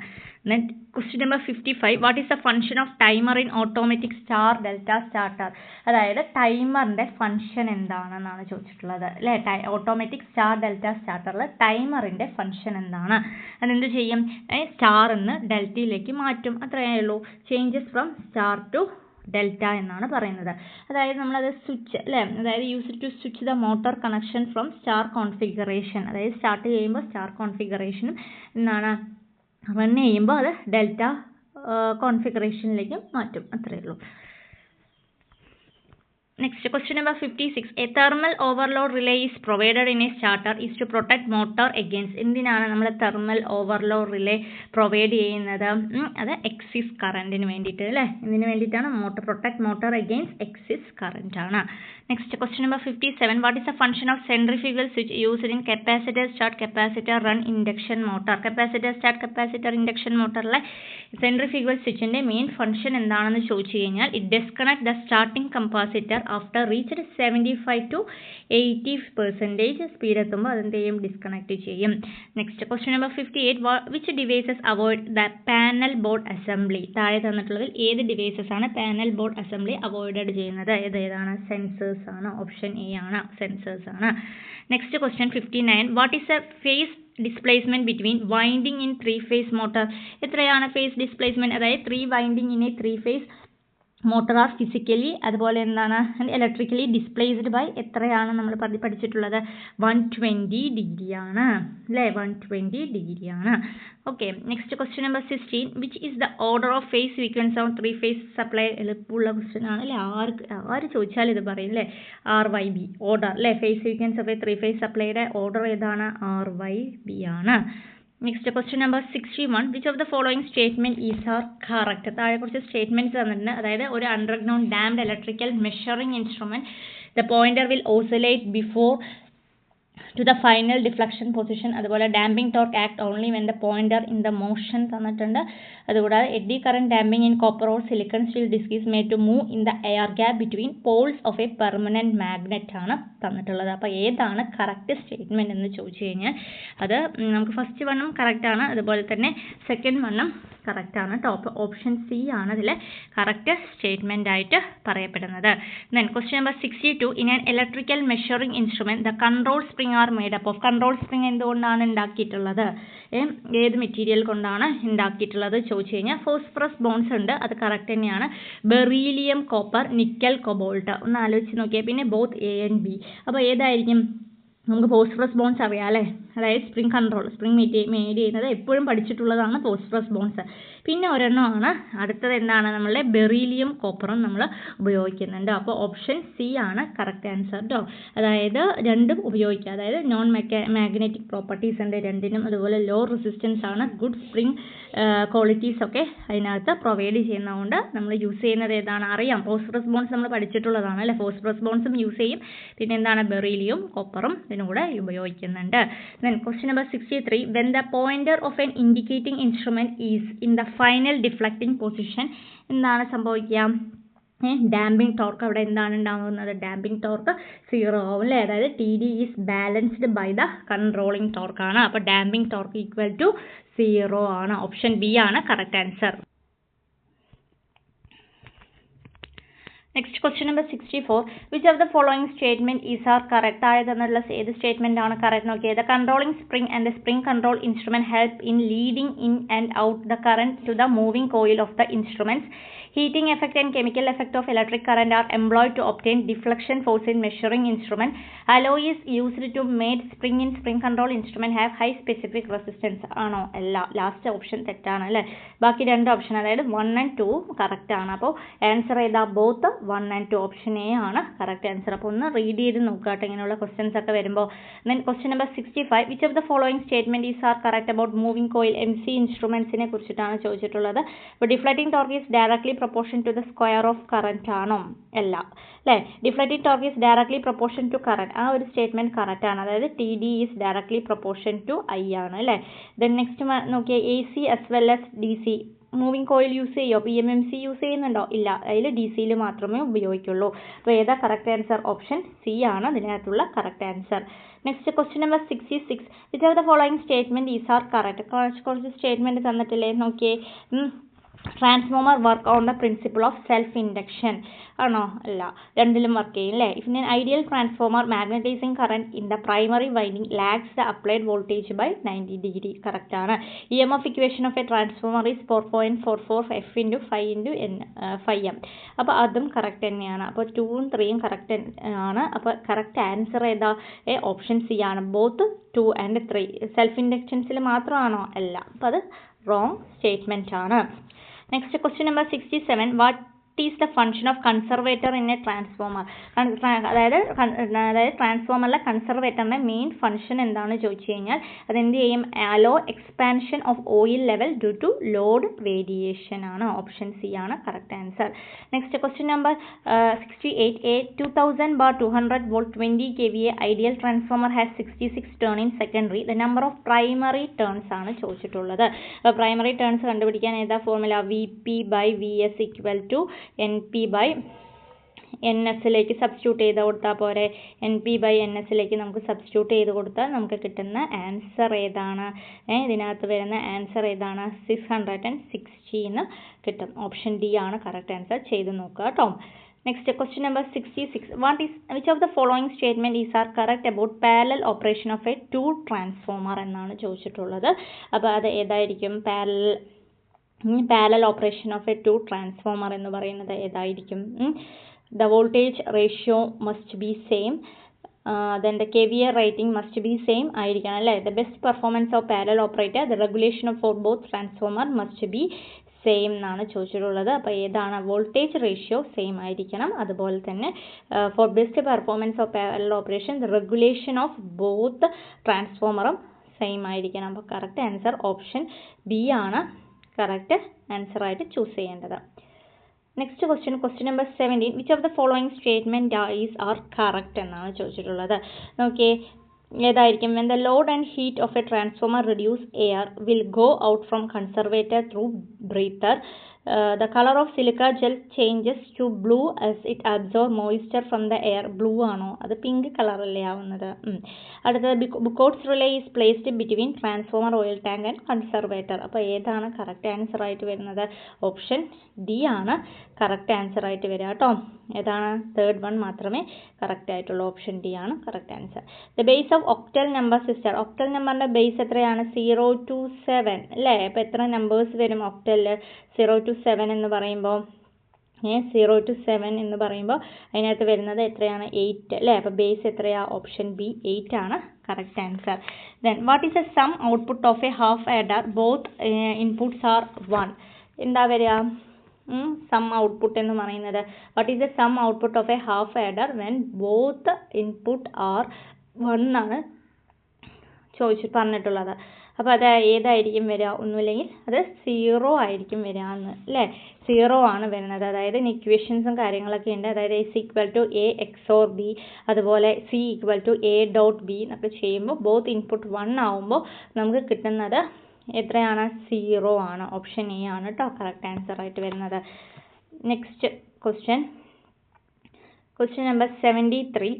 Then question number 55. What is the function of timer in automatic star delta starter? അതായത് ടൈമറിൻ്റെ ഫംഗ്ഷൻ എന്താണെന്നാണ് ചോദിച്ചിട്ടുള്ളത് അല്ലേ. ഓട്ടോമാറ്റിക് സ്റ്റാർ ഡെൽറ്റ സ്റ്റാർട്ടറിൽ ടൈമറിൻ്റെ ഫംഗ്ഷൻ എന്താണ്? അതെന്ത് ചെയ്യും? സ്റ്റാറിന്ന് ഡെൽറ്റയിലേക്ക് മാറ്റും, അത്രയേ ഉള്ളൂ. Changes from star to delta എന്നാണ് പറയുന്നത്. അതായത് നമ്മളത് സ്വിച്ച് അല്ലേ, അതായത് use to switch the motor connection from star configuration, അതായത് സ്റ്റാർട്ട് ചെയ്യുമ്പോൾ സ്റ്റാർ കോൺഫിഗറേഷനും എന്താണ് റൺ ചെയ്യുമ്പോൾ അത് ഡെൽറ്റ കോൺഫിഗറേഷനിലേക്ക് മാറ്റും, അത്രയേ ഉള്ളൂ. Next question number 56. A thermal overload relay is provided in a starter is to protect motor against. എന്തിനാണ് നമ്മൾ തെർമൽ ഓവർലോഡ് റിലേ പ്രൊവൈഡ് ചെയ്യുന്നത്? അത് എക്സിസ് കറന്റിന് വേണ്ടിയിട്ട് അല്ലേ. ഇതിന് വേണ്ടിയിട്ടാണ് protect motor against excess current ആണ്. Next question number 57. What is the function of centrifugal switch used in capacitor start capacitor run induction motor? Capacitor start capacitor induction മോട്ടറിലെ centrifugal സ്വിച്ചിൻ്റെ മെയിൻ ഫംഗ്ഷൻ എന്താണെന്ന് ചോദിച്ചു കഴിഞ്ഞാൽ it disconnect the starting capacitor after reached 75 to 80% speed എത്തുമ്പോൾ അതെന്ത് ചെയ്യും? Disconnect ചെയ്യും. Next question number 58. Which devices avoid the panel board assembly? താഴെ തന്നിട്ടുള്ളതിൽ ഏത് ഡിവൈസസ് ആണ് പാനൽ ബോർഡ് അസംബ്ലി അവോയ്ഡ് ചെയ്യുന്നത്? ഏതാണ്? സെൻസേഴ്സ് ആണ്. ഓപ്ഷൻ എ ആണ്, സെൻസേഴ്സ് ആണ്. Next question 59. What is A face displacement between winding in 3-phase motor? എത്രയാണ് face displacement? അതായത് 3 winding in A 3-phase motor R physically അതുപോലെ എന്താണ് ഇലക്ട്രിക്കലി ഡിസ്പ്ലേസ്ഡ് ബൈ എത്രയാണ് നമ്മൾ പഠിച്ചിട്ടുള്ളത്? 120 ഡിഗ്രിയാണ് അല്ലേ, 120 ഡിഗ്രിയാണ്. Okay, next question number 16. Which is the order of phase sequence on 3-phase supply? എളുപ്പമുള്ള ക്വസ്റ്റ്യൻ ആണ് അല്ലേ, ആര് ചോദിച്ചാലും ഇത് പറയും അല്ലേ. RYB ഓർഡർ അല്ലേ, phase sequence of a 3-phase സപ്ലൈയുടെ ഓർഡർ ഏതാണ്? RYB ആണ്. Next question number 61. Which of the following statement is are correct? താഴെ കുറച്ച് സ്റ്റേറ്റ്മെന്റ്സ് തന്നിട്ടുണ്ട്. അതായത് ഒരു underground damped electrical measuring instrument the pointer will oscillate before to the final deflection position. അതുപോലെ damping torque act only when the pointer in the motion തന്നിട്ടുണ്ട്. അതുകൂടാതെ eddy current damping in copper or silicon steel disc is made to move in the air gap between poles of a permanent magnet ആണ് തന്നിട്ടുള്ളത്. അപ്പോൾ ഏതാണ് correct statement എന്ന് ചോദിച്ചു കഴിഞ്ഞാൽ അത് നമുക്ക് ഫസ്റ്റ് വണ്ണും കറക്റ്റ് ആണ്, അതുപോലെ തന്നെ സെക്കൻഡ് വണ്ണും കറക്റ്റ് ആണ് കേട്ടോ. അപ്പോൾ ഓപ്ഷൻ സി ആണ് ഇതിലെ കറക്റ്റ് സ്റ്റേറ്റ്മെന്റ് ആയിട്ട് പറയപ്പെടുന്നത്. Then question number 62. In an electrical measuring instrument the control spring R made up of. Control spring എന്തുകൊണ്ടാണ് ഉണ്ടാക്കിയിട്ടുള്ളത്? ഏത് മെറ്റീരിയൽ കൊണ്ടാണ് ഉണ്ടാക്കിയിട്ടുള്ളത് ചോദിച്ചു കഴിഞ്ഞാൽ ഫോസ്ഫറസ് ബോൺസ് ഉണ്ട്, അത് കറക്റ്റ് തന്നെയാണ്. ബെറീലിയം, കോപ്പർ, നിക്കൽ, കൊബോൾട്ട് ഒന്ന് ആലോചിച്ച് നോക്കിയാൽ പിന്നെ ബോത്ത് A and B. അപ്പോൾ ഏതായിരിക്കും നമുക്ക് പോസ്റ്റ് റെസ്പോൺസ് അറിയാം അല്ലേ, അതായത് സ്പ്രിംഗ് കൺട്രോൾ, സ്പ്രിംഗ് മെയ്ഡ് ചെയ്യുന്നത് എപ്പോഴും പഠിച്ചിട്ടുള്ളതാണ് പോസ്റ്റ് റെസ്പോൺസ്. പിന്നെ ഒരെണ്ണമാണ് അടുത്തത്, എന്താണ് നമ്മളുടെ ബെറീലിയം കോപ്പറും നമ്മൾ ഉപയോഗിക്കുന്നുണ്ട്. അപ്പോൾ ഓപ്ഷൻ സി ആണ് കറക്റ്റ് ആൻസർ കേട്ടോ. അതായത് രണ്ടും ഉപയോഗിക്കുക, അതായത് നോൺ മാഗ്നറ്റിക് പ്രോപ്പർട്ടീസ് ഉണ്ട് രണ്ടിനും, അതുപോലെ ലോ റെസിസ്റ്റൻസ് ആണ്, ഗുഡ് സ്പ്രിംഗ് ക്വാളിറ്റീസ് ഒക്കെ അതിനകത്ത് പ്രൊവൈഡ് ചെയ്യുന്നതുകൊണ്ട് നമ്മൾ യൂസ് ചെയ്യുന്നത് ഏതാണ് അറിയാം, പോസ്റ്റ് റെസ്പോൺസ് നമ്മൾ പഠിച്ചിട്ടുള്ളതാണ് അല്ലേ, പോസ്റ്റ് റെസ്പോൺസും യൂസ് ചെയ്യും, പിന്നെ എന്താണ് ബെറീലിയം കോപ്പറും ഇതിനും കൂടെ ഉപയോഗിക്കുന്നുണ്ട്. Then question number 63, when the pointer of an indicating instrument is in the final deflecting position, എന്താണ് സംഭവിക്കുക, ഡാമ്പിംഗ് ടോർക്ക് അവിടെ എന്താണ് ഉണ്ടാകുന്നത്, ഡാമ്പിംഗ് ടോർക്ക് 0 ആവും അല്ലേ, അതായത് TD is balanced by the controlling ടോർക്കാണ്. അപ്പോൾ ഡാമ്പിംഗ് ടോർക്ക് ഈക്വൽ ടു 0 ആണ്. ഓപ്ഷൻ ബി ആണ് correct answer. Next question number 64, which of the following statement is are correct? ആയതെന്നുള്ള ഏത് സ്റ്റേറ്റ്മെന്റ് ആണ് കറക്റ്റ് നോക്കിയത്. The controlling spring and the spring control instrument help in leading in and out the current to the moving coil of the instruments. Heating effect and chemical effect of electric current are employed to obtain deflection force in measuring instrument. Alloy is used to make spring in spring control instrument have high specific resistance. ആണോ? അല്ല, last option തെറ്റാണ് അല്ലേ. ബാക്കി രണ്ട് option അതായത് 1 and 2 correct ആണ്. അപ്പോൾ answer ചെയ്താൽ ബോത്ത് 1 and 2 ഓപ്ഷൻ എ ആണ് കറക്റ്റ് ആൻസർ. അപ്പോൾ ഒന്ന് റീഡ് ചെയ്ത് നോക്കാട്ടെ ഇങ്ങനെയുള്ള ക്വസ്റ്റ്യൻസ് ഒക്കെ വരുമ്പോൾ. Then question number 65, which of the following statement is are correct about moving coil MC ഇൻസ്ട്രുമെന്റ്സിനെ കുറിച്ചിട്ടാണ് ചോദിച്ചിട്ടുള്ളത്. അപ്പോൾ deflecting torque is directly proportion to the square of current ആണോ? അല്ല അല്ലേ. Deflecting torque is directly proportion to current, ആ ഒരു statement correct ആണ്, അതായത് TD is directly proportion to I ആണ് അല്ലേ. ദെൻ നെക്സ്റ്റ് നോക്കിയ AC as well as DC moving coil use ചെയ്യോ, PMMC യൂസ് ചെയ്യുന്നുണ്ടോ? ഇല്ല, അതിൽ DC മാത്രമേ ഉപയോഗിക്കുള്ളൂ. അപ്പോൾ ഏതാ കറക്റ്റ് ആൻസർ? ഓപ്ഷൻ സി ആണ് അതിനകത്തുള്ള correct answer. Next question number 66, which of the following statement is are correct. കുറച്ച് സ്റ്റേറ്റ്മെന്റ് തന്നിട്ടില്ലേ നോക്കിയേ. Transformer work on the principle of self induction ആണോ? അല്ല, രണ്ടിലും വർക്ക് ചെയ്യും അല്ലേ. If in ideal transformer magnetising current in the primary winding lags the applied voltage by 90 degree correct ആണ്. EMF equation of a transformer is 4.44 F × 5 × Φm. അപ്പോൾ അതും correct തന്നെയാണ്. അപ്പോൾ 2ഉം 3ഉം കറക്റ്റ് ആണ്. അപ്പോൾ കറക്റ്റ് ആൻസർ ഏതാ? ഓപ്ഷൻ സി ആണ്. Both 2 and 3 self ഇൻഡക്റ്റൻസിൽ മാത്രമാണോ? അല്ല, അപ്പോൾ അത് റോങ് സ്റ്റേറ്റ്മെന്റ് ആണ്. Next question number 67, what is the function of conservator in a transformer? അതായത് ട്രാൻസ്ഫോമറിലെ കൺസർവേറ്ററിന്റെ മെയിൻ ഫംഗ്ഷൻ എന്താണെന്ന് ചോദിച്ചു കഴിഞ്ഞാൽ അതെന്ത് ചെയ്യും? Allow expansion of oil level due to load variation ആണ്. ഓപ്ഷൻ സി ആണ് correct answer. Next question number 68, a 2000/200 volt 20 kVA ideal transformer has 66 turn in secondary. The number of primary turns ആണ് ചോദിച്ചിട്ടുള്ളത്. Primary turns കണ്ടുപിടിക്കാൻ ഏതാ formula? VP/VS = NP/NS substitute ചെയ്ത് കൊടുത്താൽ പോരെ. NP/NS നമുക്ക് സബ്സ്റ്റിറ്റ്യൂട്ട് ചെയ്ത് കൊടുത്താൽ നമുക്ക് കിട്ടുന്ന ആൻസർ ഏതാണ്? ഇതിനകത്ത് വരുന്ന ആൻസർ ഏതാണ്? 660 എന്ന് കിട്ടും. ഓപ്ഷൻ ഡി ആണ് കറക്റ്റ് ആൻസർ. ചെയ്ത് നോക്കുക കേട്ടോ. Next question number 66, which of the following statement is are correct about parallel operation of a two transformer എന്നാണ് ചോദിച്ചിട്ടുള്ളത്. അപ്പോൾ അത് ഏതായിരിക്കും? Parallel operation of a two transformer എന്ന് പറയുന്നത് ഏതായിരിക്കും? The voltage ratio must be same, then the KVA rating must be same ആയിരിക്കണം അല്ലേ. The best performance of parallel operator, the regulation of for both transformer must be same എന്നാണ് ചോദിച്ചിട്ടുള്ളത്. അപ്പോൾ ഏതാണ്? Voltage ratio same ആയിരിക്കണം. അതുപോലെ തന്നെ for best performance of parallel operation the regulation of both ട്രാൻസ്ഫോമറും സെയിം ആയിരിക്കണം. അപ്പോൾ കറക്റ്റ് ആൻസർ ഓപ്ഷൻ ബി ആണ് കറക്റ്റ് ആൻസർ ആയിട്ട് ചൂസ് ചെയ്യേണ്ടത്. Next question number 17, which of the following statement is are correct എന്നാണ് ചോദിച്ചിട്ടുള്ളത്. നോക്കിയേ ഏതായിരിക്കും? when the load and heat of a transformer reduce air will go out from conservator through breather. The color of silica gel changes to blue as it absorbs moisture from the air. Blue ആണോ? അത് pink കളറല്ലേ ആവുന്നത്. അടുത്തത് Buchholz relay is placed between transformer oil tank and conservator. അപ്പോൾ ഏതാണ് correct answer ആയിട്ട് വരുന്നത്? Option D ആണ് കറക്റ്റ് ആൻസർ ആയിട്ട് വരിക കേട്ടോ. ഏതാണ്? തേർഡ് വൺ മാത്രമേ കറക്റ്റ് ആയിട്ടുള്ളൂ. ഓപ്ഷൻ ഡി ആണ് correct answer. The base of octal number system. Octal നമ്പറിൻ്റെ ബേസ് എത്രയാണ്? 0 to 7 അല്ലേ. അപ്പോൾ എത്ര നമ്പേഴ്സ് വരും ഒക്ടലിൽ? 0 to 7 എന്ന് പറയുമ്പോൾ 0 to 7 എന്ന് പറയുമ്പോൾ അതിനകത്ത് വരുന്നത് എത്രയാണ് 8 അല്ലേ. അപ്പോൾ ബേസ് എത്രയാണ്? ഓപ്ഷൻ ബി 8 ആണ് correct answer. Then what is a sum output of a half adder both inputs are 1? എന്താ വരിക? സം ഔട്ട്പുട്ട് എന്ന് പറയുന്നത് what is a sum output of a half adder when both input are 1 ആണ് പറഞ്ഞിട്ടുള്ളത്. അപ്പോൾ അത് ഏതായിരിക്കും വരിക? ഒന്നുമില്ലെങ്കിൽ അത് 0 ആയിരിക്കും വരിക എന്ന് അല്ലേ. 0 ആണ് വരുന്നത്. അതായത് ഇക്വേഷൻസും കാര്യങ്ങളൊക്കെ ഉണ്ട്. അതായത് S = A XOR B, അതുപോലെ C = A dot B എന്നൊക്കെ ചെയ്യുമ്പോൾ ബോത്ത് ഇൻപുട്ട് 1 ആവുമ്പോൾ നമുക്ക് കിട്ടുന്നത് എത്രയാണ്? 0 ആണ്. ഓപ്ഷൻ എ ആണ് കേട്ടോ കറക്റ്റ് ആൻസർ ആയിട്ട് വരുന്നത്. Next question number 73.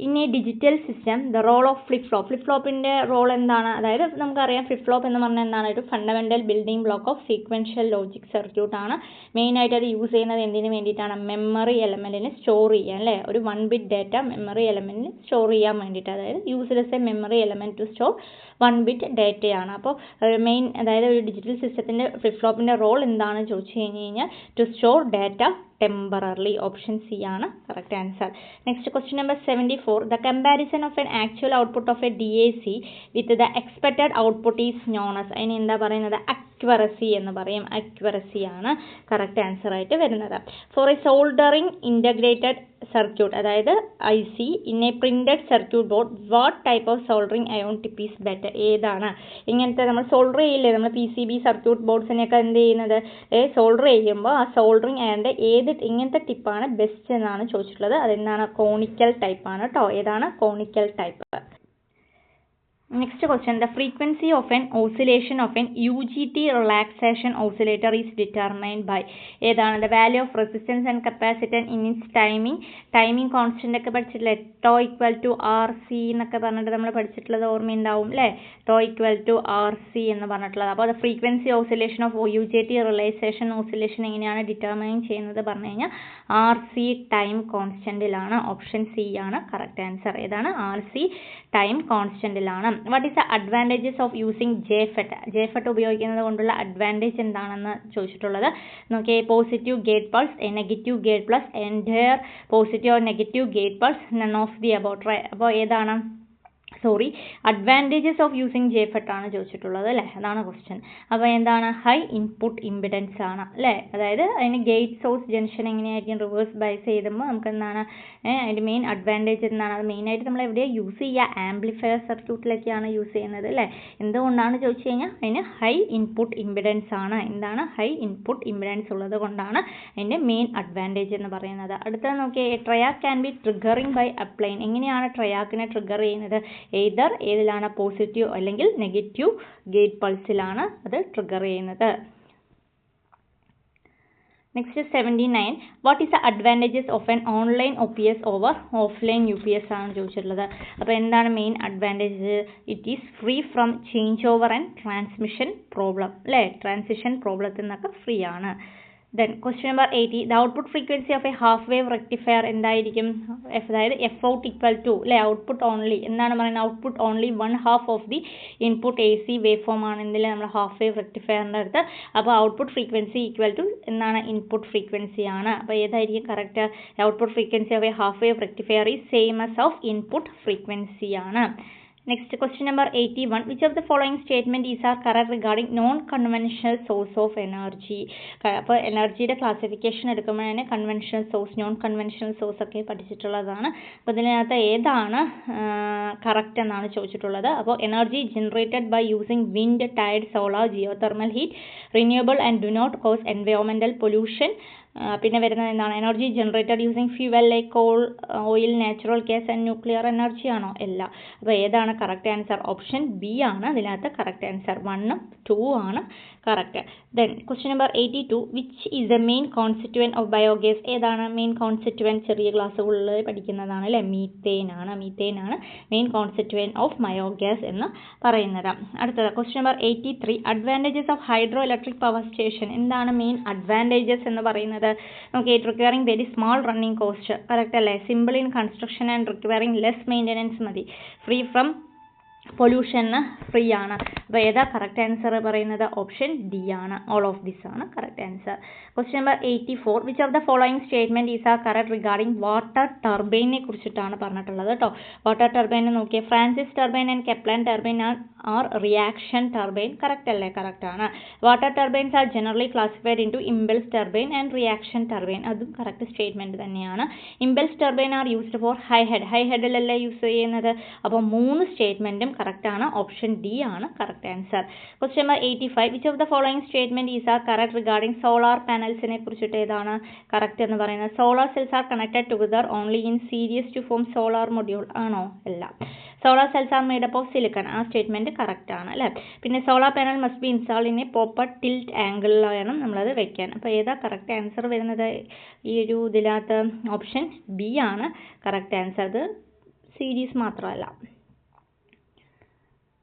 In a digital system the role of flip ഫ്ലോപ്പിൻ്റെ റോൾ എന്താണ്? അതായത് നമുക്കറിയാം ഫ്ലിപ്പ് ഫ്ലോപ്പ് എന്ന് പറഞ്ഞാൽ എന്താണ്? ഒരു fundamental building block of sequential logic സർക്യൂട്ടാണ്. മെയിനായിട്ട് അത് യൂസ് ചെയ്യുന്നത് എന്തിനു വേണ്ടിയിട്ടാണ്? മെമ്മറി എലമെൻറ്റിന് സ്റ്റോർ ചെയ്യാൻ അല്ലേ. ഒരു 1 ബിറ്റ് ഡാറ്റ മെമ്മറി എലമെൻറ്റിന് സ്റ്റോർ ചെയ്യാൻ വേണ്ടിയിട്ട്. അതായത് used as a memory element to store 1 bit ഡാറ്റയാണ്. അപ്പോൾ മെയിൻ അതായത് ഒരു ഡിജിറ്റൽ സിസ്റ്റത്തിൻ്റെ ഫ്ലിപ്പ് ഫ്ലോപ്പിൻ്റെ റോൾ എന്താണെന്ന് ചോദിച്ചു കഴിഞ്ഞാൽ to store data temporarily. Option C ആണ് correct answer. Next question number 74. The comparison of an actual output of a DAC with the expected output is known as. അതിന് എന്താ പറയുന്നത്? അക്യുറസി എന്ന് പറയും. അക്യുറസി ആണ് കറക്റ്റ് ആൻസർ ആയിട്ട് വരുന്നത്. For a soldering integrated circuit അതായത് IC in a printed circuit board what type of soldering iron tip is better? ഏതാണ്? ഇങ്ങനത്തെ നമ്മൾ സോൾഡർ ചെയ്യില്ലേ നമ്മൾ PCB സർക്യൂട്ട് ബോർഡ്സിനെയൊക്കെ എന്ത് ചെയ്യുന്നത്? സോൾഡർ ചെയ്യുമ്പോൾ ആ സോൾഡറിംഗ് അയണിൻ്റെ ഇങ്ങനത്തെ ടിപ്പാണ് ബെസ്റ്റ് എന്നാണ് ചോദിച്ചിട്ടുള്ളത്. അതെന്താണ്? കോണിക്കൽ ടൈപ്പാണ് കേട്ടോ. ഏതാണ്? Conical type. Next question. The frequency of an oscillation of an UJT relaxation oscillator is determined by ഏതാണ്? The value of resistance and capacitance in its timing constant ഒക്കെ പഠിച്ചിട്ടില്ലേ? tau = RC എന്നൊക്കെ പറഞ്ഞിട്ട് നമ്മൾ പഠിച്ചിട്ടുള്ളത് ഓർമ്മയുണ്ടാവും അല്ലേ. tau = RC എന്ന് പറഞ്ഞിട്ടുള്ളത്. അപ്പോൾ the frequency oscillation of UJT relaxation oscillation എങ്ങനെയാണ് ഡിറ്റർമൈൻ ചെയ്യുന്നത് പറഞ്ഞു കഴിഞ്ഞാൽ RC ടൈം കോൺസ്റ്റന്റിലാണ്. ഓപ്ഷൻ സി ആണ് കറക്റ്റ് ആൻസർ. ഏതാണ്? RC ടൈം കോൺസ്റ്റന്റിലാണ്. What is the advantages of using JFET ഉപയോഗിക്കുന്നത് കൊണ്ടുള്ള അഡ്വാൻറ്റേജ് എന്താണെന്ന് ചോദിച്ചിട്ടുള്ളത്. നോക്കിയേ, positive gate pulse, negative gate plus, entire positive or negative gate pulse, none of the above. അപ്പോൾ ഏതാണ്? അഡ്വാൻറ്റേജസ് ഓഫ് യൂസിങ് JFET ആണ് ചോദിച്ചിട്ടുള്ളത് അല്ലേ. അതാണ് ക്വസ്റ്റ്യൻ. അപ്പോൾ എന്താണ്? ഹൈ ഇൻപുട്ട് ഇമ്പിഡൻസ് ആണ് അല്ലേ. അതായത് അതിന് ഗേറ്റ് സോഴ്സ് ജംഗ്ഷൻ എങ്ങനെയായിരിക്കും? റിവേഴ്സ് ബയസ് ചെയ്തുമ്പോൾ നമുക്ക് എന്താണ് അതിൻ്റെ മെയിൻ അഡ്വാൻറ്റേജ് എന്താണ്? അത് മെയിനായിട്ട് നമ്മൾ എവിടെയാണ് യൂസ് ചെയ്യുക? ആംപ്ലിഫയർ സർക്യൂട്ടിലൊക്കെയാണ് യൂസ് ചെയ്യുന്നത് അല്ലേ. എന്തുകൊണ്ടാണ് ചോദിച്ചു കഴിഞ്ഞാൽ അതിന് ഹൈ ഇൻപുട്ട് ഇമ്പിഡൻസ് ആണ്. എന്താണ്? ഹൈ ഇൻപുട്ട് ഇമ്പിഡൻസ് ഉള്ളത് കൊണ്ടാണ് അതിൻ്റെ മെയിൻ അഡ്വാൻറ്റേജ് എന്ന് പറയുന്നത്. അടുത്തത് നോക്കിയാൽ triac can be triggering by applying. എങ്ങനെയാണ് ട്രയാക്കിനെ ട്രിഗർ ചെയ്യുന്നത്? ഏതർ ഏതിലാണ്? പോസിറ്റീവ് അല്ലെങ്കിൽ നെഗറ്റീവ് ഗേറ്റ് പൾസിലാണ് അത് ട്രിഗർ ചെയ്യുന്നത്. Next 79. What is the advantages of N online OPS over offline UPS ആണ് ചോദിച്ചിട്ടുള്ളത്. അപ്പോൾ എന്താണ് main advantage? It is free from change over and transmission problem അല്ലേ. ട്രാൻസിഷൻ പ്രോബ്ലത്തിൽ നിന്നൊക്കെ ഫ്രീ ആണ്. Then question number 80. The output frequency of a half wave rectifier എന്തായിരിക്കും? അതായത് FOUT = അല്ലേ ഔട്ട്പുട്ട് ഓൺലി എന്താണ് പറയുന്നത്? Output only 1/2 of the input AC wave form ആണ് എന്തില്ലേ നമ്മൾ ഹാഫ് വേവ് റെക്ടിഫയറിൻ്റെ അടുത്ത്. അപ്പോൾ ഔട്ട്പുട്ട് ഫ്രീക്വൻസി = എന്താണ്? ഇൻപുട്ട് ഫ്രീക്വൻസി ആണ്. അപ്പോൾ ഏതായിരിക്കും correct? Output frequency of a half wave rectifier is same as of input frequency ആണ്. Next question number 81. Which of the following statement is correct regarding non-conventional source of energy? അപ്പോൾ എനർജിയുടെ classification എടുക്കുമ്പോൾ തന്നെ conventional source, non conventional source ഒക്കെ പഠിച്ചിട്ടുള്ളതാണ്. അപ്പോൾ ഇതിനകത്ത് ഏതാണ് കറക്റ്റ് എന്നാണ് ചോദിച്ചിട്ടുള്ളത്. അപ്പോൾ energy generated by using wind, tide, solar, geothermal heat, renewable and do not cause environmental pollution. പിന്നെ വരുന്നത് എന്താണ്? Energy generated using fuel like coal, oil, natural gas and nuclear energy ആണോ? അല്ല. അപ്പോൾ ഏതാണ് കറക്റ്റ് ആൻസർ? ഓപ്ഷൻ ബി ആണ് അതിനകത്ത് correct answer. 1ഉം 2 ആണ് correct. Then question number 82. Which is the main constituent of biogas? ഏതാണ് മെയിൻ കോൺസ്റ്റിറ്റ്യുവൻറ്റ്? ചെറിയ ക്ലാസ്സുകളിൽ പഠിക്കുന്നതാണ് അല്ലേ. മീത്തേൻ ആണ് മെയിൻ കോൺസ്റ്റിറ്റ്യുവൻറ്റ് ഓഫ് ബയോഗ്യാസ് എന്ന് പറയുന്നത്. അടുത്തത് question number 83. Advantages of hydro electric power station. എന്താണ് മെയിൻ അഡ്വാൻറ്റേജസ് എന്ന് പറയുന്നത്? Okay, it requiring very small running cost. Correct അല്ലേ. Simple in construction and requiring less maintenance മതി. ഫ്രീ ഫ്രം പൊല്യൂഷന് free ആണ്. അപ്പോൾ ഏതാ കറക്റ്റ് ആൻസർ പറയുന്നത്? ഓപ്ഷൻ ഡി ആണ്. ഓൾ ഓഫ് ദിസ് ആണ് correct answer. Question number 84. Which of the following statement is correct regarding water ടർബൈനെ കുറിച്ചിട്ടാണ് പറഞ്ഞിട്ടുള്ളത് കേട്ടോ. വാട്ടർ ടർബൈൻ നോക്കിയാൽ Francis turbine and Kaplan turbine are reaction turbine. Correct അല്ലേ? കറക്റ്റ് ആണ്. Water turbines are generally classified into impulse turbine and reaction turbine. അതും correct statement തന്നെയാണ്. Impulse turbine are used for high ഹെഡിലല്ലേ യൂസ് ചെയ്യുന്നത്. അപ്പോൾ 3 സ്റ്റേറ്റ്മെന്റും correct ആണ്. ഓപ്ഷൻ ഡി ആണ് correct answer. Question number 85. Which of the following statement is correct regarding solar പാനൽസിനെ കുറിച്ചിട്ട് ഏതാണ് കറക്റ്റ് എന്ന് പറയുന്നത്? Solar cells are connected together only in series to form solar module ആണോ? അല്ല. Solar cells are made up of silicon. ആ statement correct ആണ് അല്ലേ. പിന്നെ solar panel must be installed in A proper tilt ആംഗിളിൽ വേണം നമ്മളത് വെക്കാൻ. അപ്പോൾ ഏതാ കറക്റ്റ് ആൻസർ വരുന്നത്? ഈ ഒരു ഇതിനകത്ത് ഓപ്ഷൻ ബി ആണ് കറക്റ്റ് ആൻസർ. അത് സീരീസ് മാത്രമല്ല.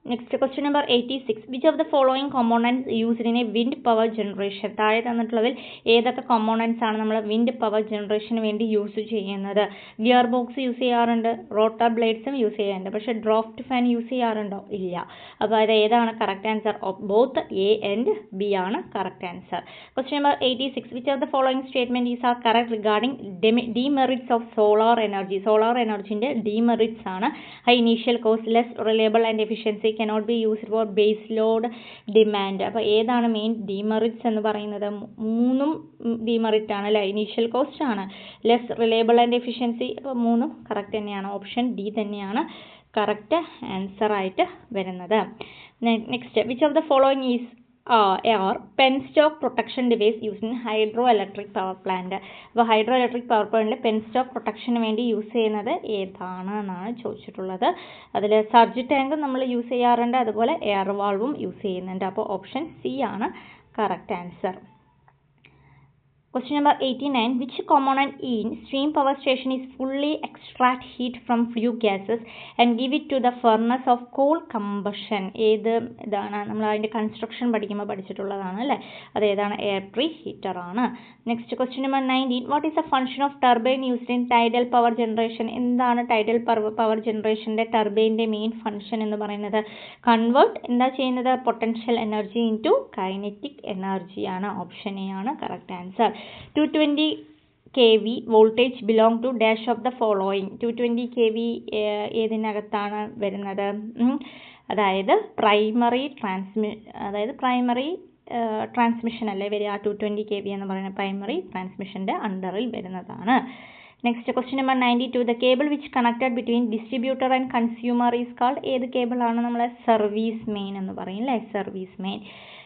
Next question number 86. Which of the following components used in a wind power generation? താഴെ തന്നിട്ടുള്ളതിൽ ഏതൊക്കെ കോമ്പോണൻറ്റ്സ് ആണ് നമ്മൾ വിൻഡ് പവർ ജനറേഷന് വേണ്ടി യൂസ് ചെയ്യുന്നത്? ഗിയർ ബോക്സ് യൂസ് ചെയ്യാറുണ്ട്, റോട്ടർ ബ്ലേഡ്സും യൂസ് ചെയ്യാറുണ്ട്. പക്ഷേ ഡ്രോഫ്റ്റ് ഫാൻ യൂസ് ചെയ്യാറുണ്ടോ? ഇല്ല. അപ്പോൾ അത് ഏതാണ് correct answer? Both A and B ആണ് correct answer. Question number 86. Which of the following statement is correct regarding demerits of solar energy? Solar എനർജിന്റെ ഡീമെറിറ്റ്സ് ആണ് high initial cost, less reliable and efficiency, cannot be used for base load demand. അപ്പോൾ ഏതാണ് main demerits എന്ന് പറയുന്നത്? 3 demerit ആണ് അല്ലേ. Initial cost ആണ്, less reliable and efficiency. അപ്പോൾ 3 കറക്റ്റ് തന്നെയാണ്. ഓപ്ഷൻ ഡി തന്നെയാണ് കറക്റ്റ് ആൻസർ ആയിട്ട് വരുന്നത്. Next. Which of the following is penstock protection device use in hydro electric power plant? അപ്പോൾ ഹൈഡ്രോ ഇലക്ട്രിക് പവർ പ്ലാന്റിൽ പെൻസ്റ്റോക്ക് പ്രൊട്ടക്ഷന് വേണ്ടി യൂസ് ചെയ്യുന്നത് ഏതാണ് എന്നാണ് ചോദിച്ചിട്ടുള്ളത്. അതിൽ സർജ് ടാങ്ക് നമ്മൾ യൂസ് ചെയ്യാറുണ്ട്, അതുപോലെ എയർ വാൾവും യൂസ് ചെയ്യുന്നുണ്ട്. അപ്പോൾ ഓപ്ഷൻ സി ആണ് correct answer. Question number 89. Which component in steam power station is fully extract heat from flue gases and give it to the furnace of coal combustion? ഏത് ഇതാണ്? നമ്മൾ അതിൻ്റെ construction പഠിക്കുമ്പോൾ പഠിച്ചിട്ടുള്ളതാണ് അല്ലേ. അതേതാണ്? എയർ പ്രീ ഹീറ്റർ ആണ്. Next question number 19. What is the function of turbine used in tidal power generation? എന്താണ് ടൈഡൽ പവർ ജനറേഷൻ്റെ ടർബൈൻ്റെ മെയിൻ ഫംഗ്ഷൻ എന്ന് പറയുന്നത്? കൺവേർട്ട് എന്താ ചെയ്യുന്നത്? Potential energy into kinetic എനർജിയാണ്. ഓപ്ഷൻ എ ആണ് correct answer. 220 kV voltage belong to dash of the following. 220 kV ഏതിനകത്താണ് വരുന്നത്? അതായത് പ്രൈമറി ട്രാൻസ്മിഷൻ അല്ലേ വരിക. 220 kV എന്ന് പറയുന്നത് പ്രൈമറി ട്രാൻസ്മിഷൻ്റെ അണ്ടറിൽ വരുന്നതാണ്. Next question number 92. The cable which connected between distributor and consumer is called? ഏത് കേബിളാണ്? നമ്മൾ സർവീസ് മെയിൻ എന്ന് പറയും അല്ലേ. Service main.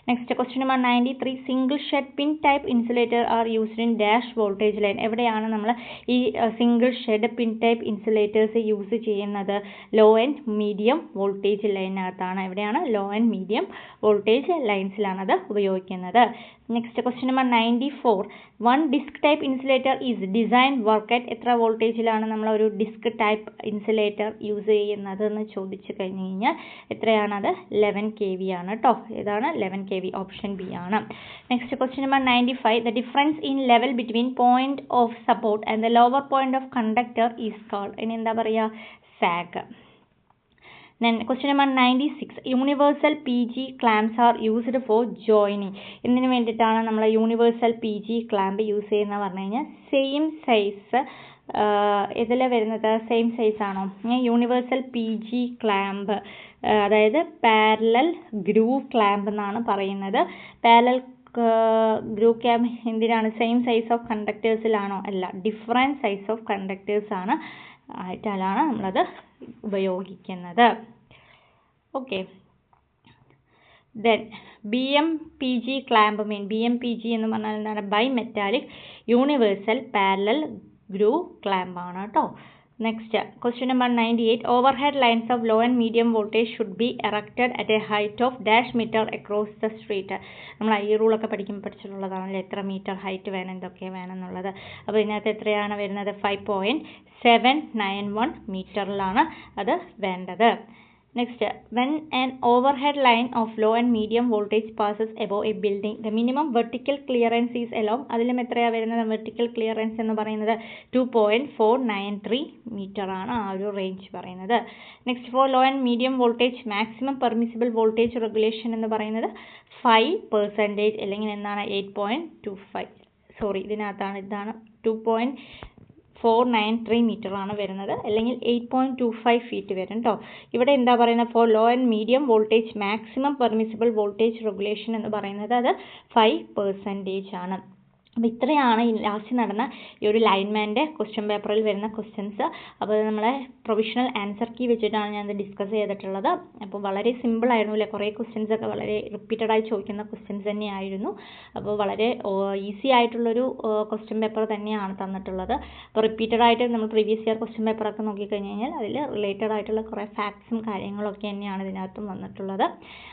Next question number 93. Single shed pin type insulator are used in dash voltage line? എവിടെയാണ് നമ്മൾ ഈ single shed pin type insulators use ചെയ്യുന്നത്? ലോ ആൻഡ് മീഡിയം വോൾട്ടേജ് ലൈനകത്താണ്. എവിടെയാണ്? ലോ ആൻഡ് മീഡിയം വോൾട്ടേജ് ലൈൻസിലാണ് അത് ഉപയോഗിക്കുന്നത്. Next question number 94. One disk type insulator is design work at എത്ര വോൾട്ടേജിലാണ് നമ്മൾ ഒരു ഡിസ്ക് ടൈപ്പ് ഇൻസുലേറ്റർ യൂസ് ചെയ്യുന്നത് എന്ന് ചോദിച്ചു കഴിഞ്ഞ് കഴിഞ്ഞാൽ എത്രയാണത്? 11 kV ആണ് കേട്ടോ. ഏതാണ്? 11 kV. ഓപ്ഷൻ ബി ആണ്. Next question number 95. The difference in level between point of support and the lower point of conductor is called? ഇനി എന്താ പറയുക? Zag. Then question number 96. Universal PG clamps are used for joining. എന്തിനു വേണ്ടിയിട്ടാണ് നമ്മൾ universal PG clamp use ചെയ്യുന്നത് പറഞ്ഞു കഴിഞ്ഞാൽ same size ഇതിൽ വരുന്നത് സെയിം സൈസ് ആണോ? യൂണിവേഴ്സൽ PG ക്ലാമ്പ് അതായത് പാരലൽ ഗ്രൂവ് ക്ലാമ്പ് എന്നാണ് പറയുന്നത്. പാരലൽ ഗ്രൂവ് ക്ലാമ്പ് എന്തിനാണ്? സെയിം സൈസ് ഓഫ് കണ്ടക്ടേഴ്സിലാണോ? അല്ല, ഡിഫറെൻറ്റ് സൈസ് ഓഫ് കണ്ടക്ടേഴ്സ് ആണ് ആയിട്ടാണ് നമ്മളത് ഉപയോഗിക്കുന്നത്. Okay. Then BMPG clamp mean BMPG എന്ന് പറഞ്ഞാൽ എന്താണ്? Bimetallic universal parallel groove clamp ആണ് കേട്ടോ. Next question number 98. Overhead lines of low and medium voltage should be erected at a height of dash metre across the street. നമ്മൾ ഈ റൂളൊക്കെ പഠിക്കുമ്പോൾ പഠിച്ചിട്ടുള്ളതാണല്ലോ, എത്ര metre height വേണം, എന്തൊക്കെ വേണം എന്നുള്ളത്. അപ്പോൾ ഇതിനകത്ത് എത്രയാണ് വരുന്നത്? 5.791 മീറ്ററിലാണ് അത് വേണ്ടത്. Next, when an overhead line of low and medium voltage passes above a building, the minimum vertical clearance is along, അതിലും എത്രയാണ് വരുന്നത് വെർട്ടിക്കൽ ക്ലിയറൻസ് എന്ന് പറയുന്നത് 2.493 മീറ്റർ ആണ് ആ ഒരു റേഞ്ച് പറയുന്നത്. Next, for low and medium voltage maximum permissible voltage regulation എന്ന് പറയുന്നത് 5% അല്ലെങ്കിൽ എന്താണ് 8.25, സോറി ഇതാണ് 2.493 മീറ്റർ ആണ് വരുന്നത്, അല്ലെങ്കിൽ 8.25 ഫീറ്റ് വരും കേട്ടോ. ഇവിടെ എന്താ പറയുന്നത്, for low and medium voltage maximum permissible voltage regulation എന്ന് പറയുന്നത് അത് 5% ആണ്. അപ്പോൾ ഇത്രയാണ് ഈ ലാസ്റ്റ് നടന്ന ഈ ഒരു ലൈൻമാൻ്റെ ക്വസ്റ്റ്യൻ പേപ്പറിൽ വരുന്ന ക്വസ്റ്റ്യൻസ്. അപ്പോൾ നമ്മളെ പ്രൊവിഷണൽ ആൻസർ കീ വെച്ചിട്ടാണ് ഞാനത് ഡിസ്കസ് ചെയ്തിട്ടുള്ളത്. അപ്പോൾ വളരെ സിമ്പിൾ ആയിരുന്നു അല്ലേ, കുറേ ക്വസ്റ്റ്യൻസ് ഒക്കെ വളരെ റിപ്പീറ്റഡായി ചോദിക്കുന്ന ക്വസ്റ്റ്യൻസ് തന്നെയായിരുന്നു. അപ്പോൾ വളരെ ഈസി ആയിട്ടുള്ളൊരു ക്വസ്റ്റ്യൻ പേപ്പർ തന്നെയാണ് തന്നിട്ടുള്ളത്. അപ്പോൾ റിപ്പീറ്റഡ് ആയിട്ട് നമ്മൾ പ്രീവിയസ് ഇയർ ക്വസ്റ്റ്യൻ പേപ്പറൊക്കെ നോക്കിക്കഴിഞ്ഞ് കഴിഞ്ഞാൽ അതിൽ റിലേറ്റഡ് ആയിട്ടുള്ള കുറേ ഫാക്ട്സും കാര്യങ്ങളൊക്കെ തന്നെയാണ് ഇതിനകത്തും വന്നിട്ടുള്ളത്.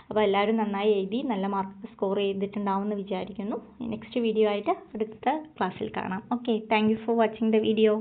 അപ്പോൾ എല്ലാവരും നന്നായി എഴുതി നല്ല മാർക്ക് സ്കോർ ചെയ്തിട്ടുണ്ടാവുമെന്ന് വിചാരിക്കുന്നു. നെക്സ്റ്റ് വീഡിയോ ആയിട്ട് അടുത്ത ക്ലാസ്സിൽ കാണാം. Okay, thank you for watching the video.